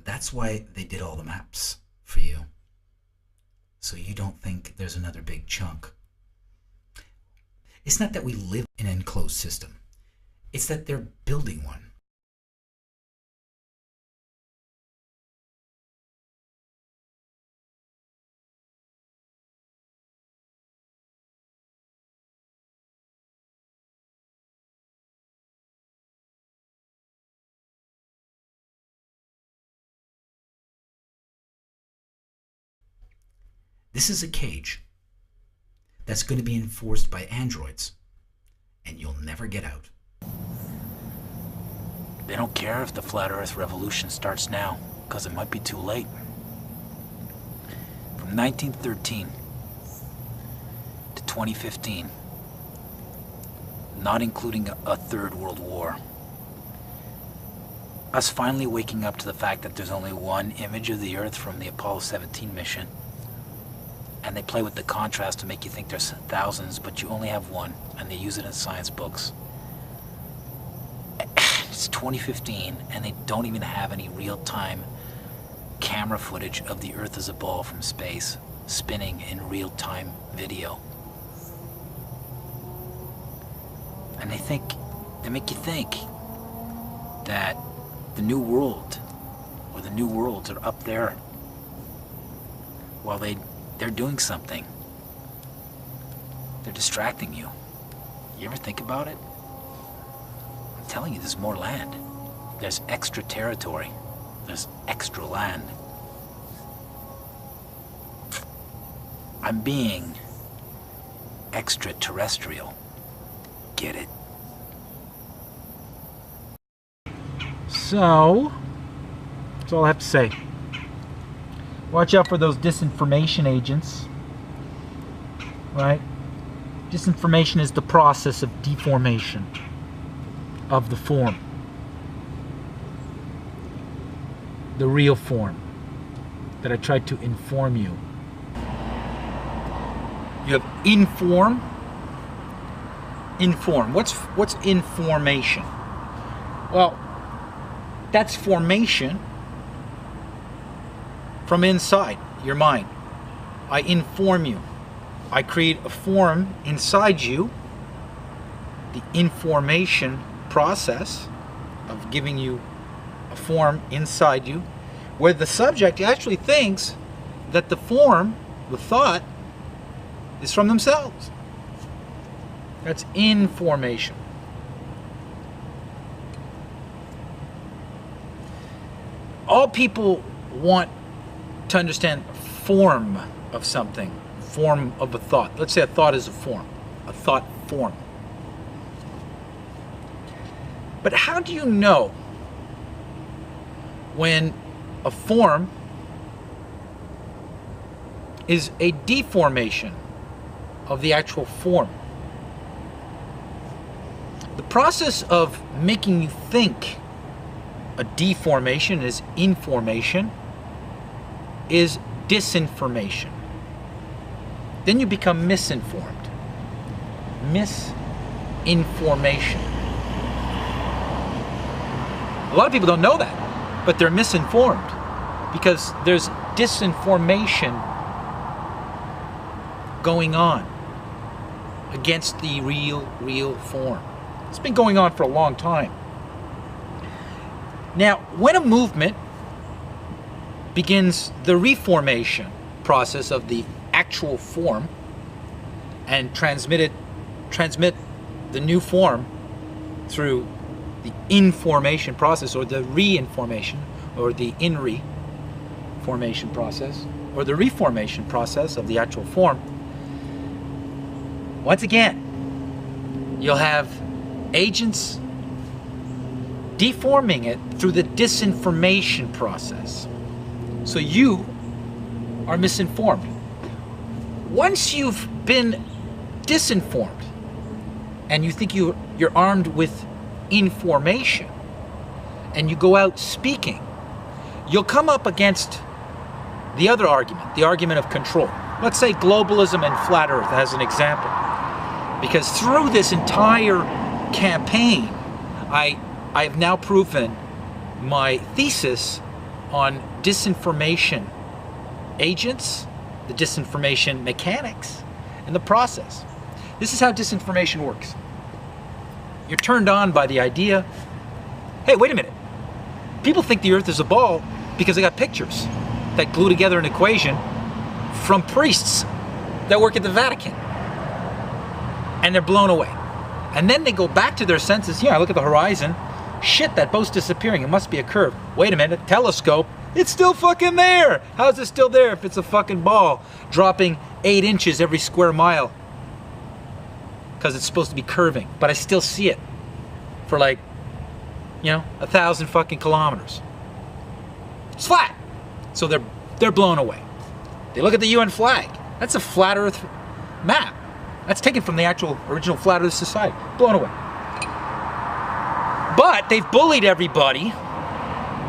That's why they did all the maps for you. So you don't think there's another big chunk. It's not that we live in an enclosed system. It's that they're building one. This is a cage that's going to be enforced by androids, and you'll never get out. They don't care if the flat earth revolution starts now, because it might be too late. From 1913 to 2015, not including a third world war, us finally waking up to the fact that there's only one image of the Earth from the Apollo 17 mission, and they play with the contrast to make you think there's thousands, but you only have one, and they use it in science books. It's 2015, and they don't even have any real-time camera footage of the Earth as a ball from space, spinning in real-time video. And they make you think that the new world, or the new worlds are up there, while they're doing something. They're distracting you. You ever think about it? I'm telling you, there's more land. There's extra territory. There's extra land. I'm being extraterrestrial. Get it? So, that's all I have to say. Watch out for those disinformation agents, right? Disinformation is the process of deformation of the form. The real form that I tried to inform you. You have inform. Inform. What's information? Well, that's formation from inside your mind. I inform you. I create a form inside you. The information process of giving you a form inside you, where the subject actually thinks that the form, the thought, is from themselves. That's information. All people want to understand form of something, form of a thought. Let's say a thought is a form, a thought form. But how do you know when a form is a deformation of the actual form? The process of making you think a deformation is information, is disinformation. Then you become misinformed. Misinformation. A lot of people don't know that, but they're misinformed because there's disinformation going on against the real form. It's been going on for a long time. Now, when a movement begins the reformation process of the actual form and transmit the new form through the information process, or the reinformation, or the in-reformation process, or the reformation process of the actual form, once again, you'll have agents deforming it through the disinformation process. So you are misinformed. Once you've been disinformed and you think you're armed with information and you go out speaking, you'll come up against the other argument, the argument of control. Let's say globalism and flat earth as an example. Because through this entire campaign, I have now proven my thesis on disinformation agents, the disinformation mechanics, and the process. This is how disinformation works. You're turned on by the idea, hey, wait a minute. People think the earth is a ball because they got pictures that glue together an equation from priests that work at the Vatican. And they're blown away. And then they go back to their senses. Yeah, I look at the horizon. Shit, that boat's disappearing. It must be a curve. Wait a minute, telescope. It's still fucking there. How's it still there if it's a fucking ball dropping 8 inches every square mile? Because it's supposed to be curving. But I still see it for like, 1,000 fucking kilometers. It's flat. So they're blown away. They look at the UN flag. That's a flat earth map. That's taken from the actual original Flat Earth Society. Blown away. But they've bullied everybody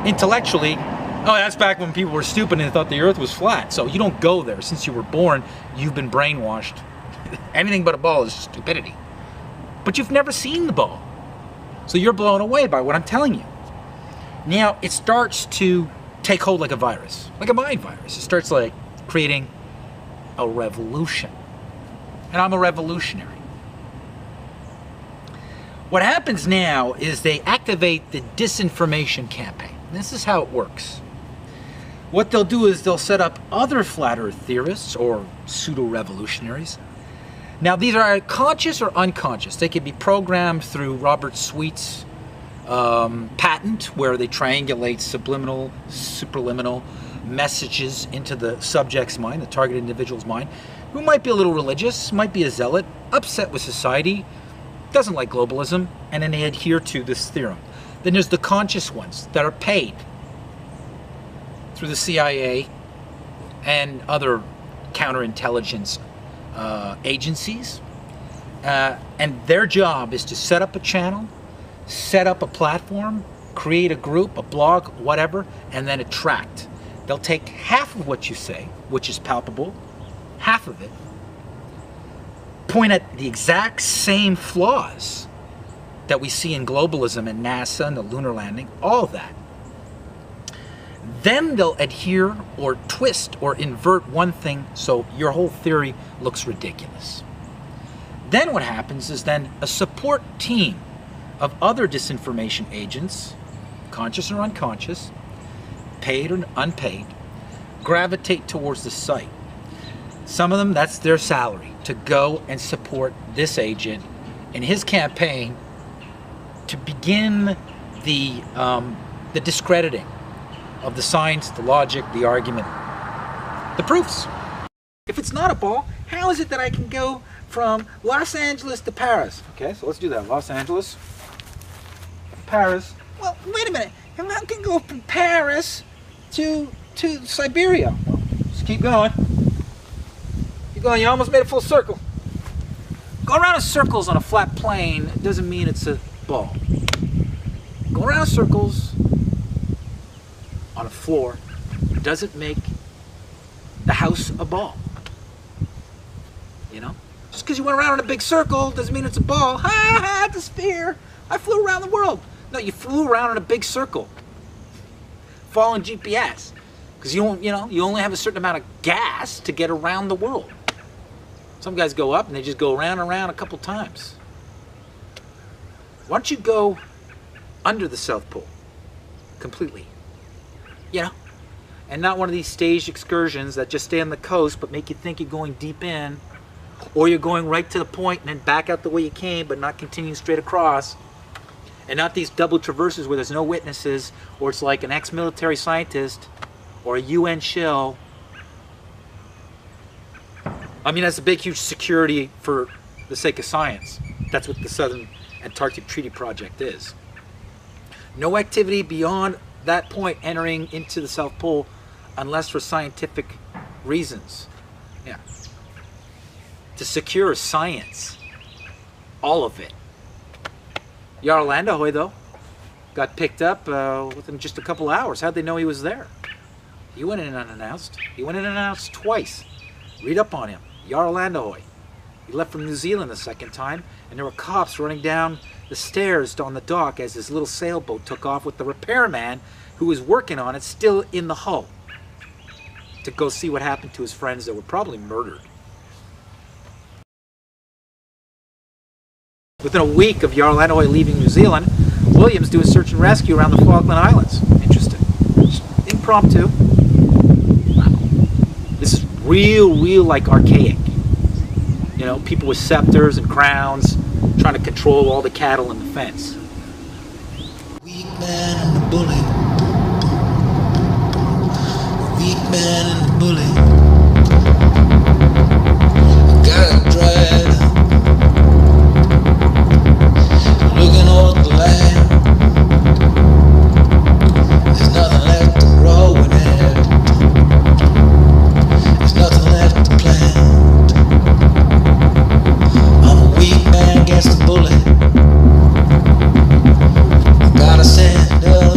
intellectually. Oh, that's back when people were stupid and thought the earth was flat. So you don't go there. Since you were born, you've been brainwashed. Anything but a ball is stupidity. But you've never seen the ball. So you're blown away by what I'm telling you. Now, it starts to take hold like a virus, like a mind virus. It starts like creating a revolution. And I'm a revolutionary. What happens now is they activate the disinformation campaign. This is how it works. What they'll do is they'll set up other flat earth theorists or pseudo-revolutionaries. Now these are conscious or unconscious. They can be programmed through Robert Sweet's patent, where they triangulate subliminal, superliminal messages into the subject's mind, the target individual's mind, who might be a little religious, might be a zealot, upset with society, doesn't like globalism, and then they adhere to this theorem. Then there's the conscious ones that are paid through the CIA and other counterintelligence agencies, and their job is to set up a channel, set up a platform, create a group, a blog, whatever, and then attract. They'll take half of what you say, which is palpable, half of it, point at the exact same flaws that we see in globalism and NASA and the lunar landing, all of that. Then they'll adhere or twist or invert one thing so your whole theory looks ridiculous. Then what happens is then a support team of other disinformation agents, conscious or unconscious, paid or unpaid, gravitate towards the site. Some of them, that's their salary, to go and support this agent in his campaign to begin the discrediting of the science, the logic, the argument, the proofs. If it's not a ball, how is it that I can go from Los Angeles to Paris? Okay, so let's do that. Los Angeles, Paris. Well, wait a minute. I can go from Paris to Siberia. Well, just keep going. Keep going. You almost made a full circle. Go around in circles on a flat plane doesn't mean it's a ball. Go around in circles on a floor doesn't make the house a ball. You know? Just because you went around in a big circle doesn't mean it's a ball. Ha ha, it's a sphere. I flew around the world. No, you flew around in a big circle. Following GPS. Because you only have a certain amount of gas to get around the world. Some guys go up and they just go around and around a couple times. Why don't you go under the South Pole completely? You know? And not one of these staged excursions that just stay on the coast but make you think you're going deep in, or you're going right to the point and then back out the way you came but not continue straight across. And not these double traverses where there's no witnesses, or it's like an ex-military scientist or a UN shill. I mean, that's a big, huge security for the sake of science. That's what the Southern Antarctic Treaty Project is. No activity beyond that point entering into the South Pole unless for scientific reasons. Yeah. To secure science. All of it. Jarl Landehoy, though, got picked up within just a couple hours. How'd they know he was there? He went in unannounced. He went in unannounced twice. Read up on him. Jarl Landehoy. He left from New Zealand the second time, and there were cops running down the stairs on the dock as his little sailboat took off with the repairman who was working on it still in the hull to go see what happened to his friends that were probably murdered. Within a week of Jarl Landehoy leaving New Zealand, Williams do a search and rescue around the Falkland Islands. Interesting. Just impromptu. Wow. This is real like archaic. You know, people with scepters and crowns trying to control all the cattle in the fence. Weak man and the bully. Weak man and the bully. Got dried. Looking over the land. There's nothing left to grow in it. There's nothing left to plant. I'm a weak man against the bully. I gotta stand up.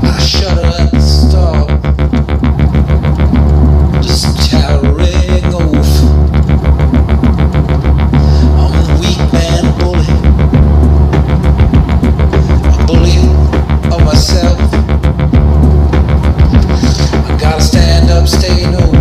I shudder at the start. Just towering off. I'm a weak man, a bully. A bully of myself. I gotta stand up, stay low.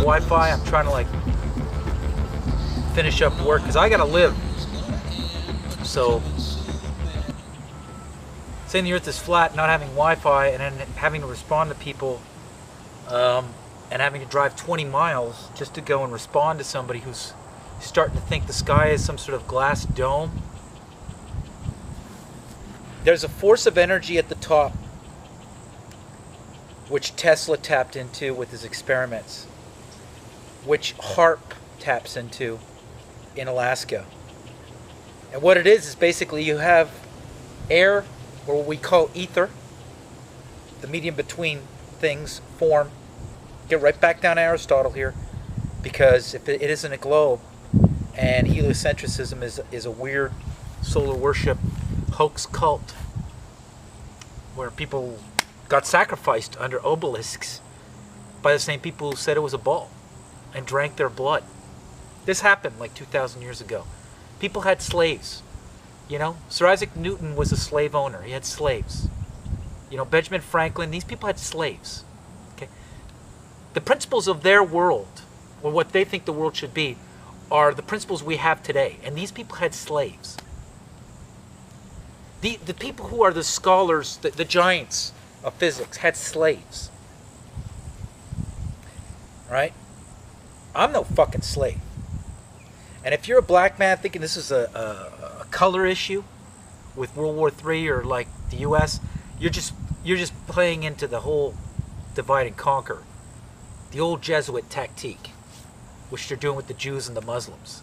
Wi-Fi. I'm trying to like finish up work because I gotta live. So saying the earth is flat, not having Wi-Fi, and then having to respond to people and having to drive 20 miles just to go and respond to somebody who's starting to think the sky is some sort of glass dome. There's a force of energy at the top, which Tesla tapped into with his experiments, which HAARP taps into in Alaska. And what it is basically you have air, or what we call ether, the medium between things, form. Get right back down to Aristotle here, because if it isn't a globe, and heliocentrism is a weird solar worship hoax cult where people got sacrificed under obelisks by the same people who said it was a ball and drank their blood. This happened like 2,000 years ago. People had slaves. You know, Sir Isaac Newton was a slave owner. He had slaves. You know, Benjamin Franklin, these people had slaves. Okay? The principles of their world, or what they think the world should be, are the principles we have today. And these people had slaves. The people who are the scholars, the giants of physics, had slaves. Right? I'm no fucking slave. And if you're a black man thinking this is a color issue with World War III or like the US, you're just playing into the whole divide and conquer. The old Jesuit tactique, which they're doing with the Jews and the Muslims.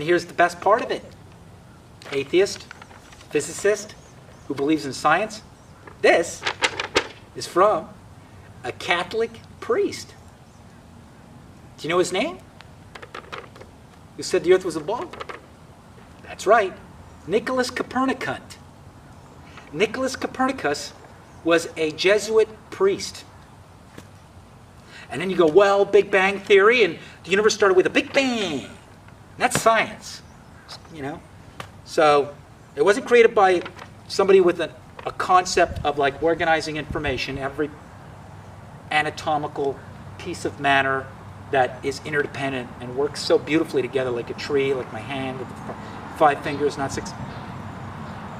Here's the best part of it. Atheist, physicist, who believes in science. This is from a Catholic priest. Do you know his name? Who said the earth was a ball? That's right, Nicholas Copernicus. Nicholas Copernicus was a Jesuit priest. And then you go, well, Big Bang Theory, and the universe started with a Big Bang. That's science, you know. So it wasn't created by somebody with a concept of like organizing information, every anatomical piece of matter that is interdependent and works so beautifully together, like a tree, like my hand with 5 fingers, not 6.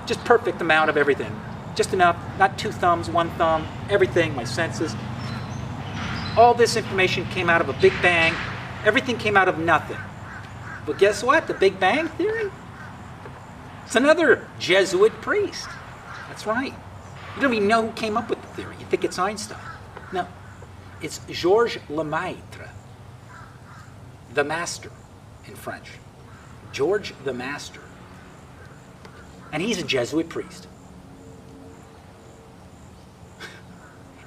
Just perfect amount of everything. Just enough, not 2 thumbs, 1 thumb, everything, my senses. All this information came out of a Big Bang. Everything came out of nothing. But guess what? The Big Bang Theory? It's another Jesuit priest. That's right. You don't even know who came up with the theory. You think it's Einstein. No. It's Georges Lemaitre. The Master in French. George the Master. And he's a Jesuit priest.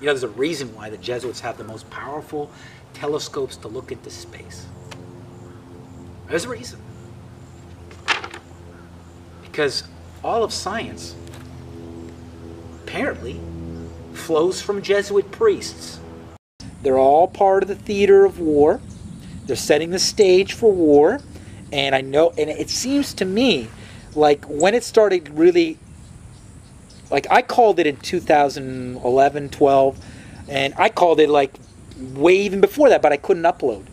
You know, there's a reason why the Jesuits have the most powerful telescopes to look into space. There's a reason. Because all of science apparently flows from Jesuit priests. They're all part of the theater of war. They're setting the stage for war. And I know, and it seems to me like when it started really, like I called it in 2011, 12, and I called it like way even before that, but I couldn't upload.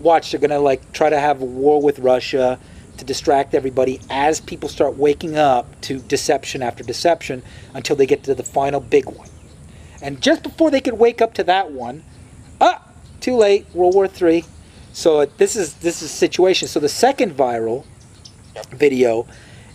Watch, they're gonna like try to have a war with Russia to distract everybody as people start waking up to deception after deception until they get to the final big one. And just before they could wake up to that one, too late, World War III. So this is situation. So the second viral video,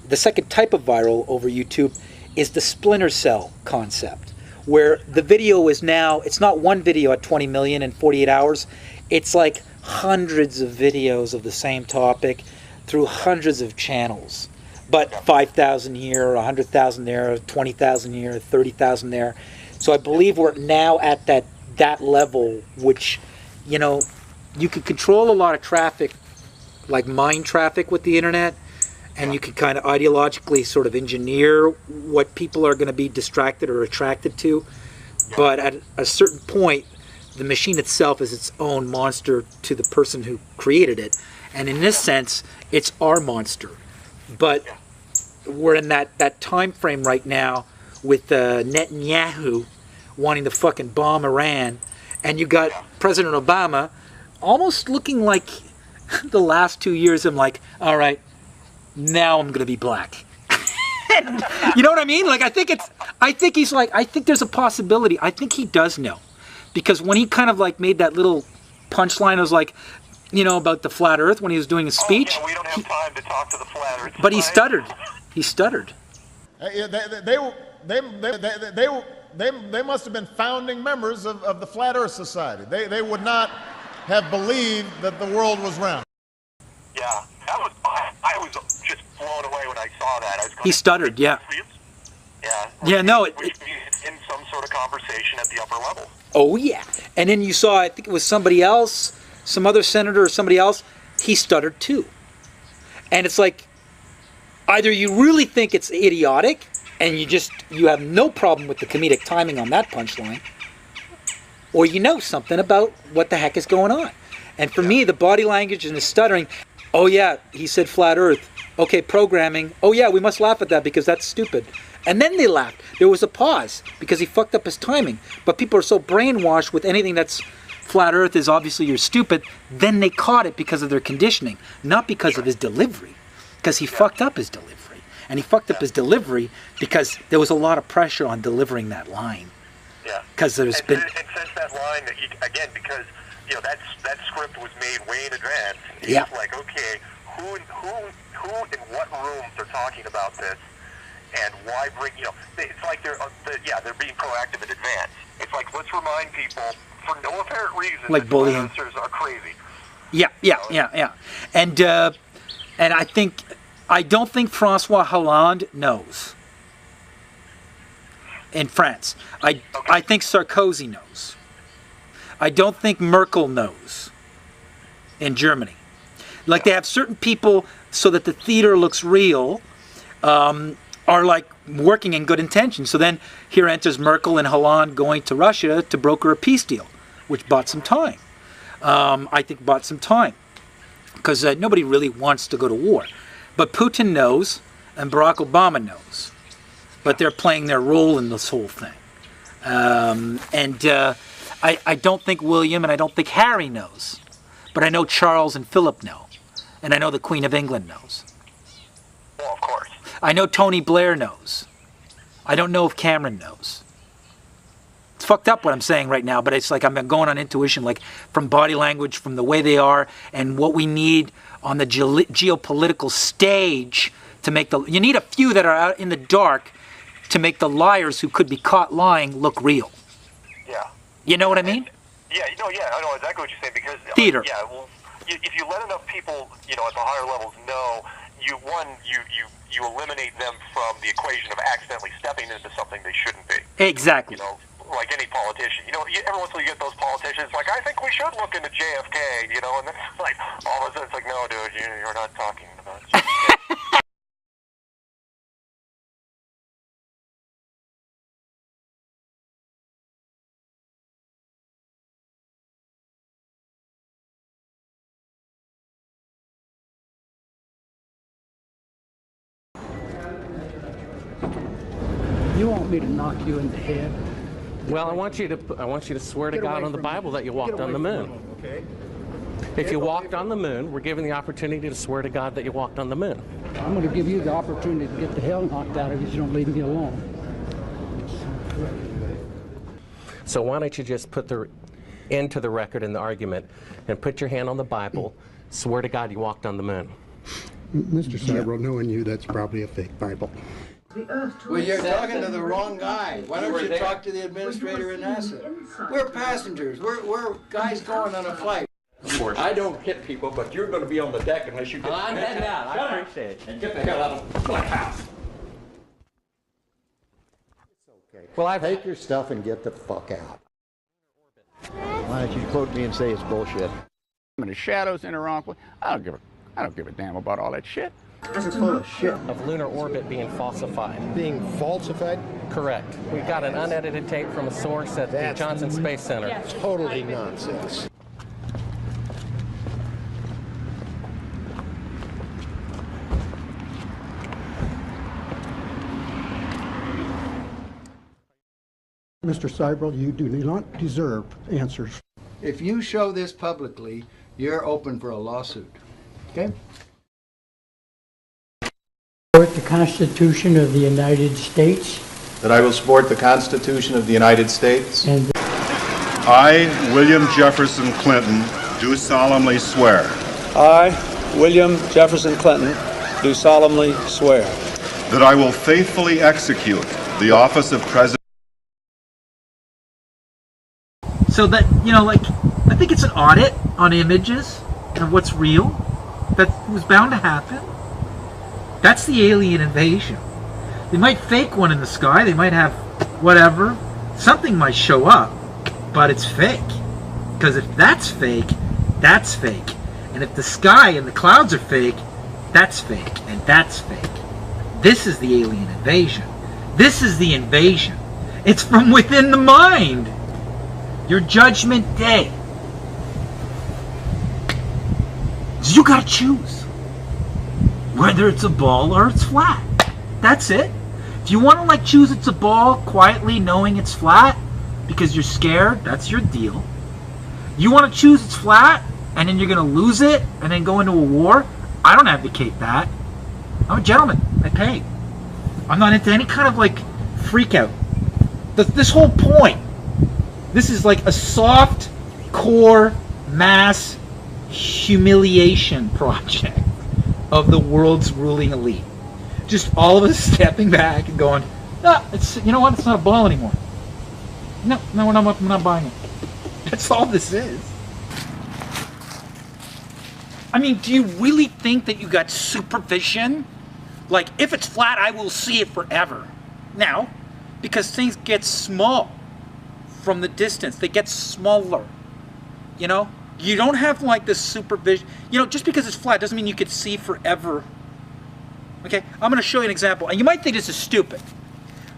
the second type of viral over YouTube is the Splinter Cell concept, where the video is now, it's not one video at 20 million in 48 hours, it's like hundreds of videos of the same topic through hundreds of channels. But 5,000 here, 100,000 there, 20,000 here, 30,000 there. So I believe we're now at that level, which, you know, you can control a lot of traffic, like mind traffic with the internet, and you can kind of ideologically sort of engineer what people are going to be distracted or attracted to. But at a certain point, the machine itself is its own monster to the person who created it. And in this sense, it's our monster. But we're in that time frame right now with Netanyahu wanting to fucking bomb Iran, and you got President Obama almost looking like the last 2 years I'm like, all right, now I'm gonna be black. You know what I mean? Like I think he's like, I think there's a possibility. I think he does know. Because when he kind of like made that little punchline, I was like, you know, about the flat earth when he was doing his speech. We don't have time to talk to the flat earth. But he stuttered. He stuttered. They must have been founding members of the Flat Earth Society. They would not have believed that the world was round. Yeah, I was just blown away when I saw that. He stuttered, yeah. Yeah. Yeah, no. In some sort of conversation at the upper level. Oh, yeah. And then you saw, I think it was somebody else, some other senator or somebody else, he stuttered too. And it's like, either you really think it's idiotic, and you have no problem with the comedic timing on that punchline, or you know something about what the heck is going on. And for me, the body language and the stuttering, oh yeah, he said flat earth. Okay, programming. Oh yeah, we must laugh at that because that's stupid. And then they laughed. There was a pause because he fucked up his timing. But people are so brainwashed with anything that's flat earth is obviously you're stupid. Then they caught it because of their conditioning, not because of his delivery. Because he fucked up his delivery. And he fucked up his delivery because there was a lot of pressure on delivering that line. Yeah. Because there's been... And since that line, again, because, you know, that script was made way in advance. Yeah. It's like, okay, who in what rooms are talking about this, and why bring, you know, it's like they're being proactive in advance. It's like, let's remind people, for no apparent reason, like that bullying. answers are crazy. Yeah. And I don't think Francois Hollande knows in France. I think Sarkozy knows. I don't think Merkel knows in Germany. Like they have certain people so that the theater looks real, are like working in good intentions. So then here enters Merkel and Hollande going to Russia to broker a peace deal, which bought some time. I think bought some time because nobody really wants to go to war. But Putin knows and Barack Obama knows. But they're playing their role in this whole thing. I don't think William and I don't think Harry knows. But I know Charles and Philip know. And I know the Queen of England knows. Well, of course. I know Tony Blair knows. I don't know if Cameron knows. It's fucked up what I'm saying right now, but it's like I'm going on intuition, like from body language, from the way they are, and what we need on the geopolitical stage to make you need a few that are out in the dark to make the liars who could be caught lying look real. Yeah. You know what I mean? Yeah, I know exactly what you're saying because... Theater. Yeah, well, if you let enough people, you know, at the higher levels know, you eliminate them from the equation of accidentally stepping into something they shouldn't be. Exactly. You know, like any politician. You know, every once in a while you get those politicians like, I think we should look into JFK, you know, and then it's like, all of a sudden it's like, no, dude, you're not talking about JFK. You want me to knock you in the head? Well, I want you to swear to God on the Bible that you walked on the moon. Okay. If you walked on the moon, we're given the opportunity to swear to God that you walked on the moon. I'm going to give you the opportunity to get the hell knocked out of you if you don't leave me alone. So why don't you just put the end to the record in the argument and put your hand on the Bible, swear to God you walked on the moon. Mr. Seibel, knowing you, that's probably a fake Bible. Well, you're talking to the wrong guy. Why don't you talk to the administrator in NASA? We're passengers. We're guys going on a flight. Of course. I don't hit people, but you're going to be on the deck unless you get... I'm heading out. I appreciate it. And get the hell out of the Black House. Well, take your stuff and get the fuck out. Why don't you quote me and say it's bullshit? In the shadows in the wrong place. I don't give a damn about all that shit. You're full of shit. Of lunar orbit being falsified. Being falsified? Correct. We've got an unedited tape from a source at the Johnson Space Center. Totally nonsense. Mr. Seibel, you do not deserve answers. If you show this publicly, you're open for a lawsuit. Okay? Support the Constitution of the United States. That I will support the Constitution of the United States. And I, William Jefferson Clinton, do solemnly swear. I, William Jefferson Clinton, do solemnly swear. That I will faithfully execute the office of President. So that, you know, like, I think it's an audit on images and what's real. That was bound to happen. That's the alien invasion. They might fake one in the sky. They might have whatever. Something might show up, but it's fake. Because if that's fake, that's fake. And if the sky and the clouds are fake, that's fake. And that's fake. This is the alien invasion. This is the invasion. It's from within the mind. Your judgment day. So you gotta choose whether it's a ball or it's flat. That's it. If you want to like choose it's a ball quietly knowing it's flat because you're scared, that's your deal. You want to choose it's flat and then you're gonna lose it and then go into a war, I don't advocate that. I'm a gentleman. I pay. I'm not into any kind of like freak out. This whole point, this is like a soft core mass humiliation project of the world's ruling elite. Just all of us stepping back and going, ah, it's, you know what, it's not a ball anymore. No, we're not buying it. That's all this is. I mean, do you really think that you got supervision? Like, if it's flat, I will see it forever. Now, because things get small from the distance. They get smaller, you know? You don't have like this supervision. You know, just because it's flat doesn't mean you could see forever. Okay, I'm going to show you an example. And you might think this is stupid.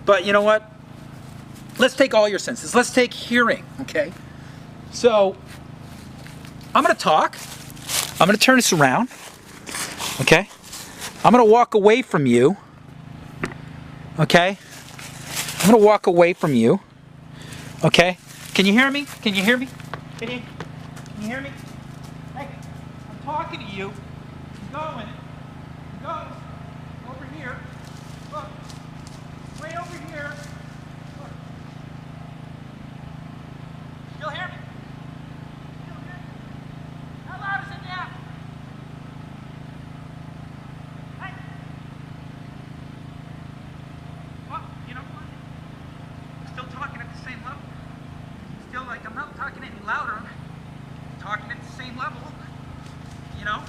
But you know what? Let's take all your senses. Let's take hearing, okay? So, I'm going to talk. I'm going to turn this around. Okay? I'm going to walk away from you. Okay? I'm going to walk away from you. Okay? Can you hear me? Can you hear me? Can you hear me? Hey, I'm talking to you. I'm going. I'm going. Over here. Look. Way over here. Look. Still hear me? Still hear me? How loud is it now? Hey. Well, you know what? I'm still talking at the same level. Still, like, I'm not talking any louder. I'm talking at the same level. You know?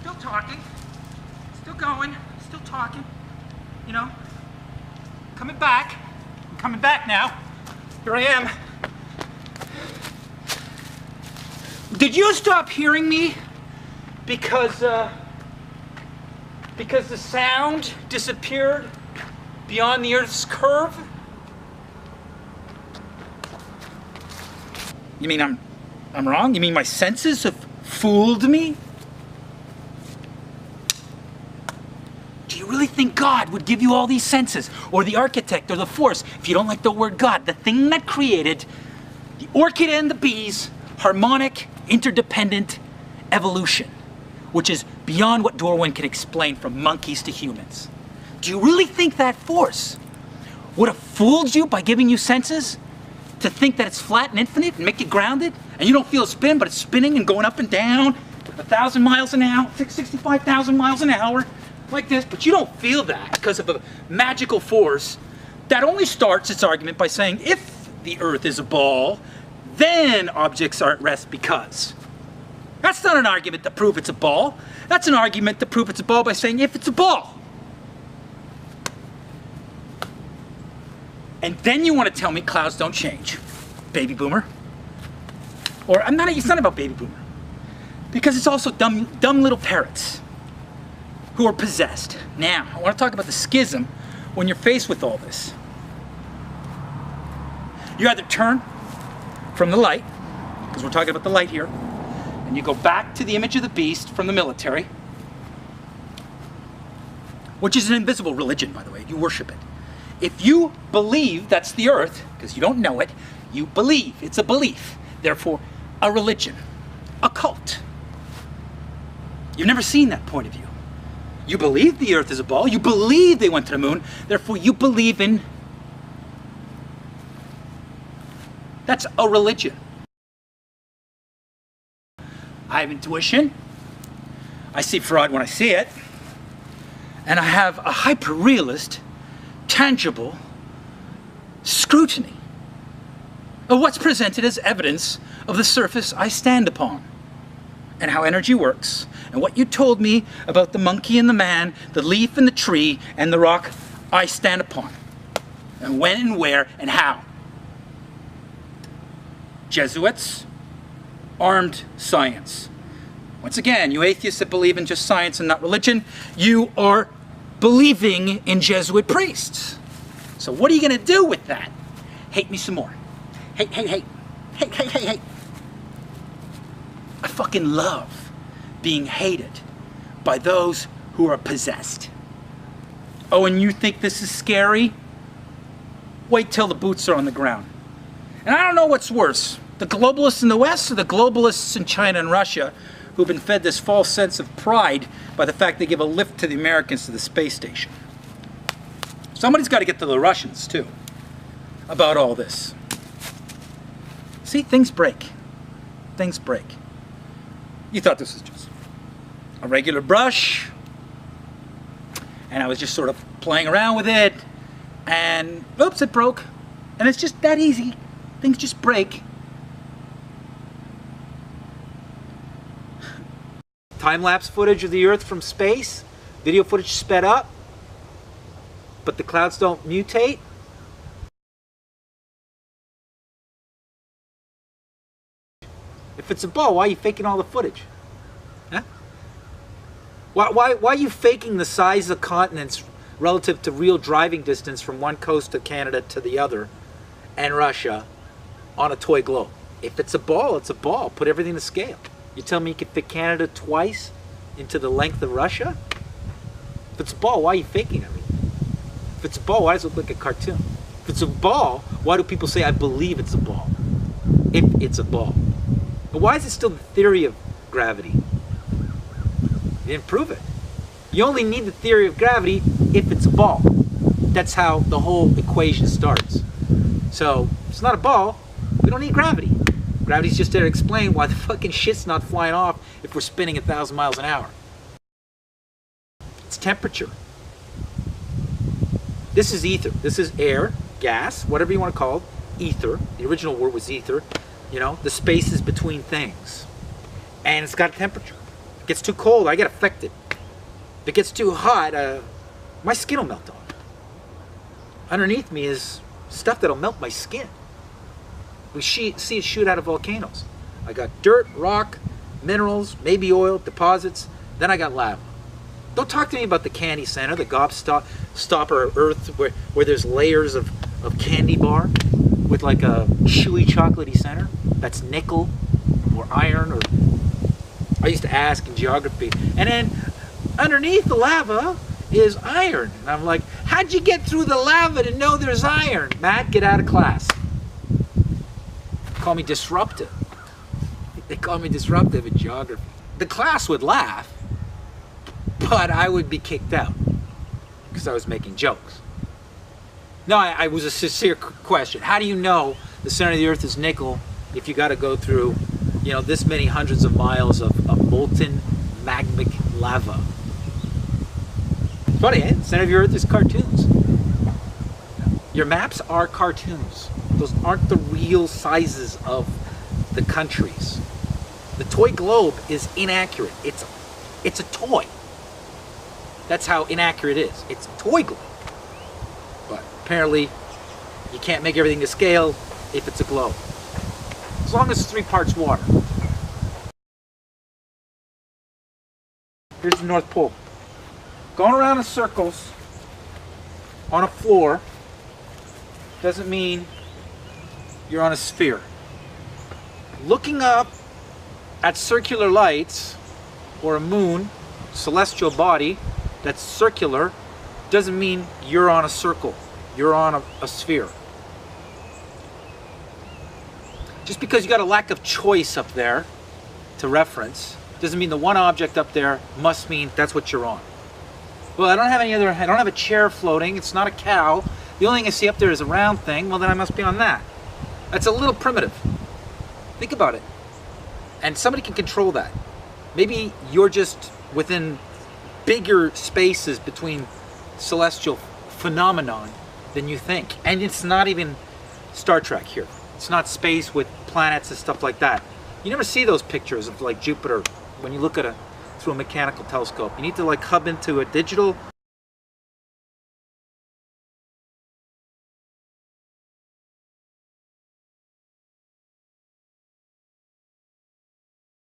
Still talking. Still going. Still talking. You know? Coming back. I'm coming back now. Here I am. Did you stop hearing me? Because the sound disappeared beyond the Earth's curve? You mean I'm wrong? You mean my senses have fooled me? Do you really think God would give you all these senses, or the architect, or the force, if you don't like the word God, the thing that created the orchid and the bees, harmonic, interdependent evolution, which is beyond what Darwin can explain from monkeys to humans. Do you really think that force would have fooled you by giving you senses to think that it's flat and infinite and make you grounded, and you don't feel a spin, but it's spinning and going up and down 1,000 miles an hour, 65,000 miles an hour, like this, but you don't feel that because of a magical force that only starts its argument by saying if the Earth is a ball, then objects are at rest because. That's not an argument to prove it's a ball. That's an argument to prove it's a ball by saying if it's a ball. And then you want to tell me clouds don't change, baby boomer. Or it's not about baby boomer. Because it's also dumb little parrots who are possessed. Now, I want to talk about the schism when you're faced with all this. You either turn from the light, because we're talking about the light here, and you go back to the image of the beast from the military, which is an invisible religion, by the way. You worship it. If you believe that's the Earth, because you don't know it, you believe. It's a belief. Therefore, a religion, a cult. You've never seen that point of view. You believe the Earth is a ball. You believe they went to the moon. Therefore, you believe in... That's a religion. I have intuition. I see fraud when I see it. And I have a hyper-realist, tangible scrutiny of what's presented as evidence of the surface I stand upon, and how energy works, and what you told me about the monkey and the man, the leaf and the tree, and the rock I stand upon, and when and where and how. Jesuits, armed science. Once again, you atheists that believe in just science and not religion, you are believing in Jesuit priests. So what are you going to do with that? Hate me some more. Hate, hate, hate. Hate, hate, hate, hate. I fucking love being hated by those who are possessed. Oh, and you think this is scary? Wait till the boots are on the ground. And I don't know what's worse, the globalists in the West or the globalists in China and Russia who've been fed this false sense of pride by the fact they give a lift to the Americans to the space station. Somebody's got to get to the Russians, too, about all this. See, things break. Things break. You thought this was just a regular brush, and I was just sort of playing around with it, and oops, it broke. And it's just that easy. Things just break. Time-lapse footage of the Earth from space, video footage sped up, but the clouds don't mutate. If it's a ball, why are you faking all the footage? Huh? Why are you faking the size of continents relative to real driving distance from one coast of Canada to the other and Russia on a toy globe? If it's a ball, it's a ball. Put everything to scale. You tell me you could fit Canada twice into the length of Russia? If it's a ball, why are you faking everything? If it's a ball, why does it look like a cartoon? If it's a ball, why do people say, I believe it's a ball? If it's a ball. But why is it still the theory of gravity? You didn't prove it. You only need the theory of gravity if it's a ball. That's how the whole equation starts. So, if it's not a ball, we don't need gravity. Gravity's just there to explain why the fucking shit's not flying off if we're spinning 1,000 miles an hour. It's temperature. This is ether. This is air, gas, whatever you want to call it. Ether. The original word was ether. You know, the spaces between things. And it's got a temperature. If it gets too cold, I get affected. If it gets too hot, my skin will melt off. Underneath me is stuff that'll melt my skin. We see it shoot out of volcanoes. I got dirt, rock, minerals, maybe oil, deposits. Then I got lava. Don't talk to me about the candy center, the gobstopper Earth, where there's layers of candy bar with like a chewy chocolatey center. That's nickel or iron, or I used to ask in geography. And then underneath the lava is iron. And I'm like, how'd you get through the lava to know there's iron? Matt, get out of class. Call me disruptive. They call me disruptive in geography. The class would laugh, but I would be kicked out because I was making jokes. No, I was a sincere question. How do you know the center of the earth is nickel if you got to go through, you know, this many hundreds of miles of molten magmic lava? It's funny, eh? The center of the earth is cartoons. Your maps are cartoons. Those aren't the real sizes of the countries. The toy globe is inaccurate. It's a toy. That's how inaccurate it is. It's a toy globe. But apparently, you can't make everything to scale if it's a globe. As long as it's 3 parts water. Here's the North Pole. Going around in circles on a floor doesn't mean you're on a sphere. Looking up at circular lights or a moon, celestial body that's circular, doesn't mean you're on a circle. You're on a sphere. Just because you got a lack of choice up there to reference doesn't mean the one object up there must mean that's what you're on. Well, I don't have a chair floating. It's not a cow. The only thing I see up there is a round thing. Well, then I must be on that. That's a little primitive. Think about it. And somebody can control that. Maybe you're just within bigger spaces between celestial phenomenon than you think. And it's not even Star Trek here. It's not space with planets and stuff like that. You never see those pictures of like Jupiter when you look at through a mechanical telescope. You need to like hub into a digital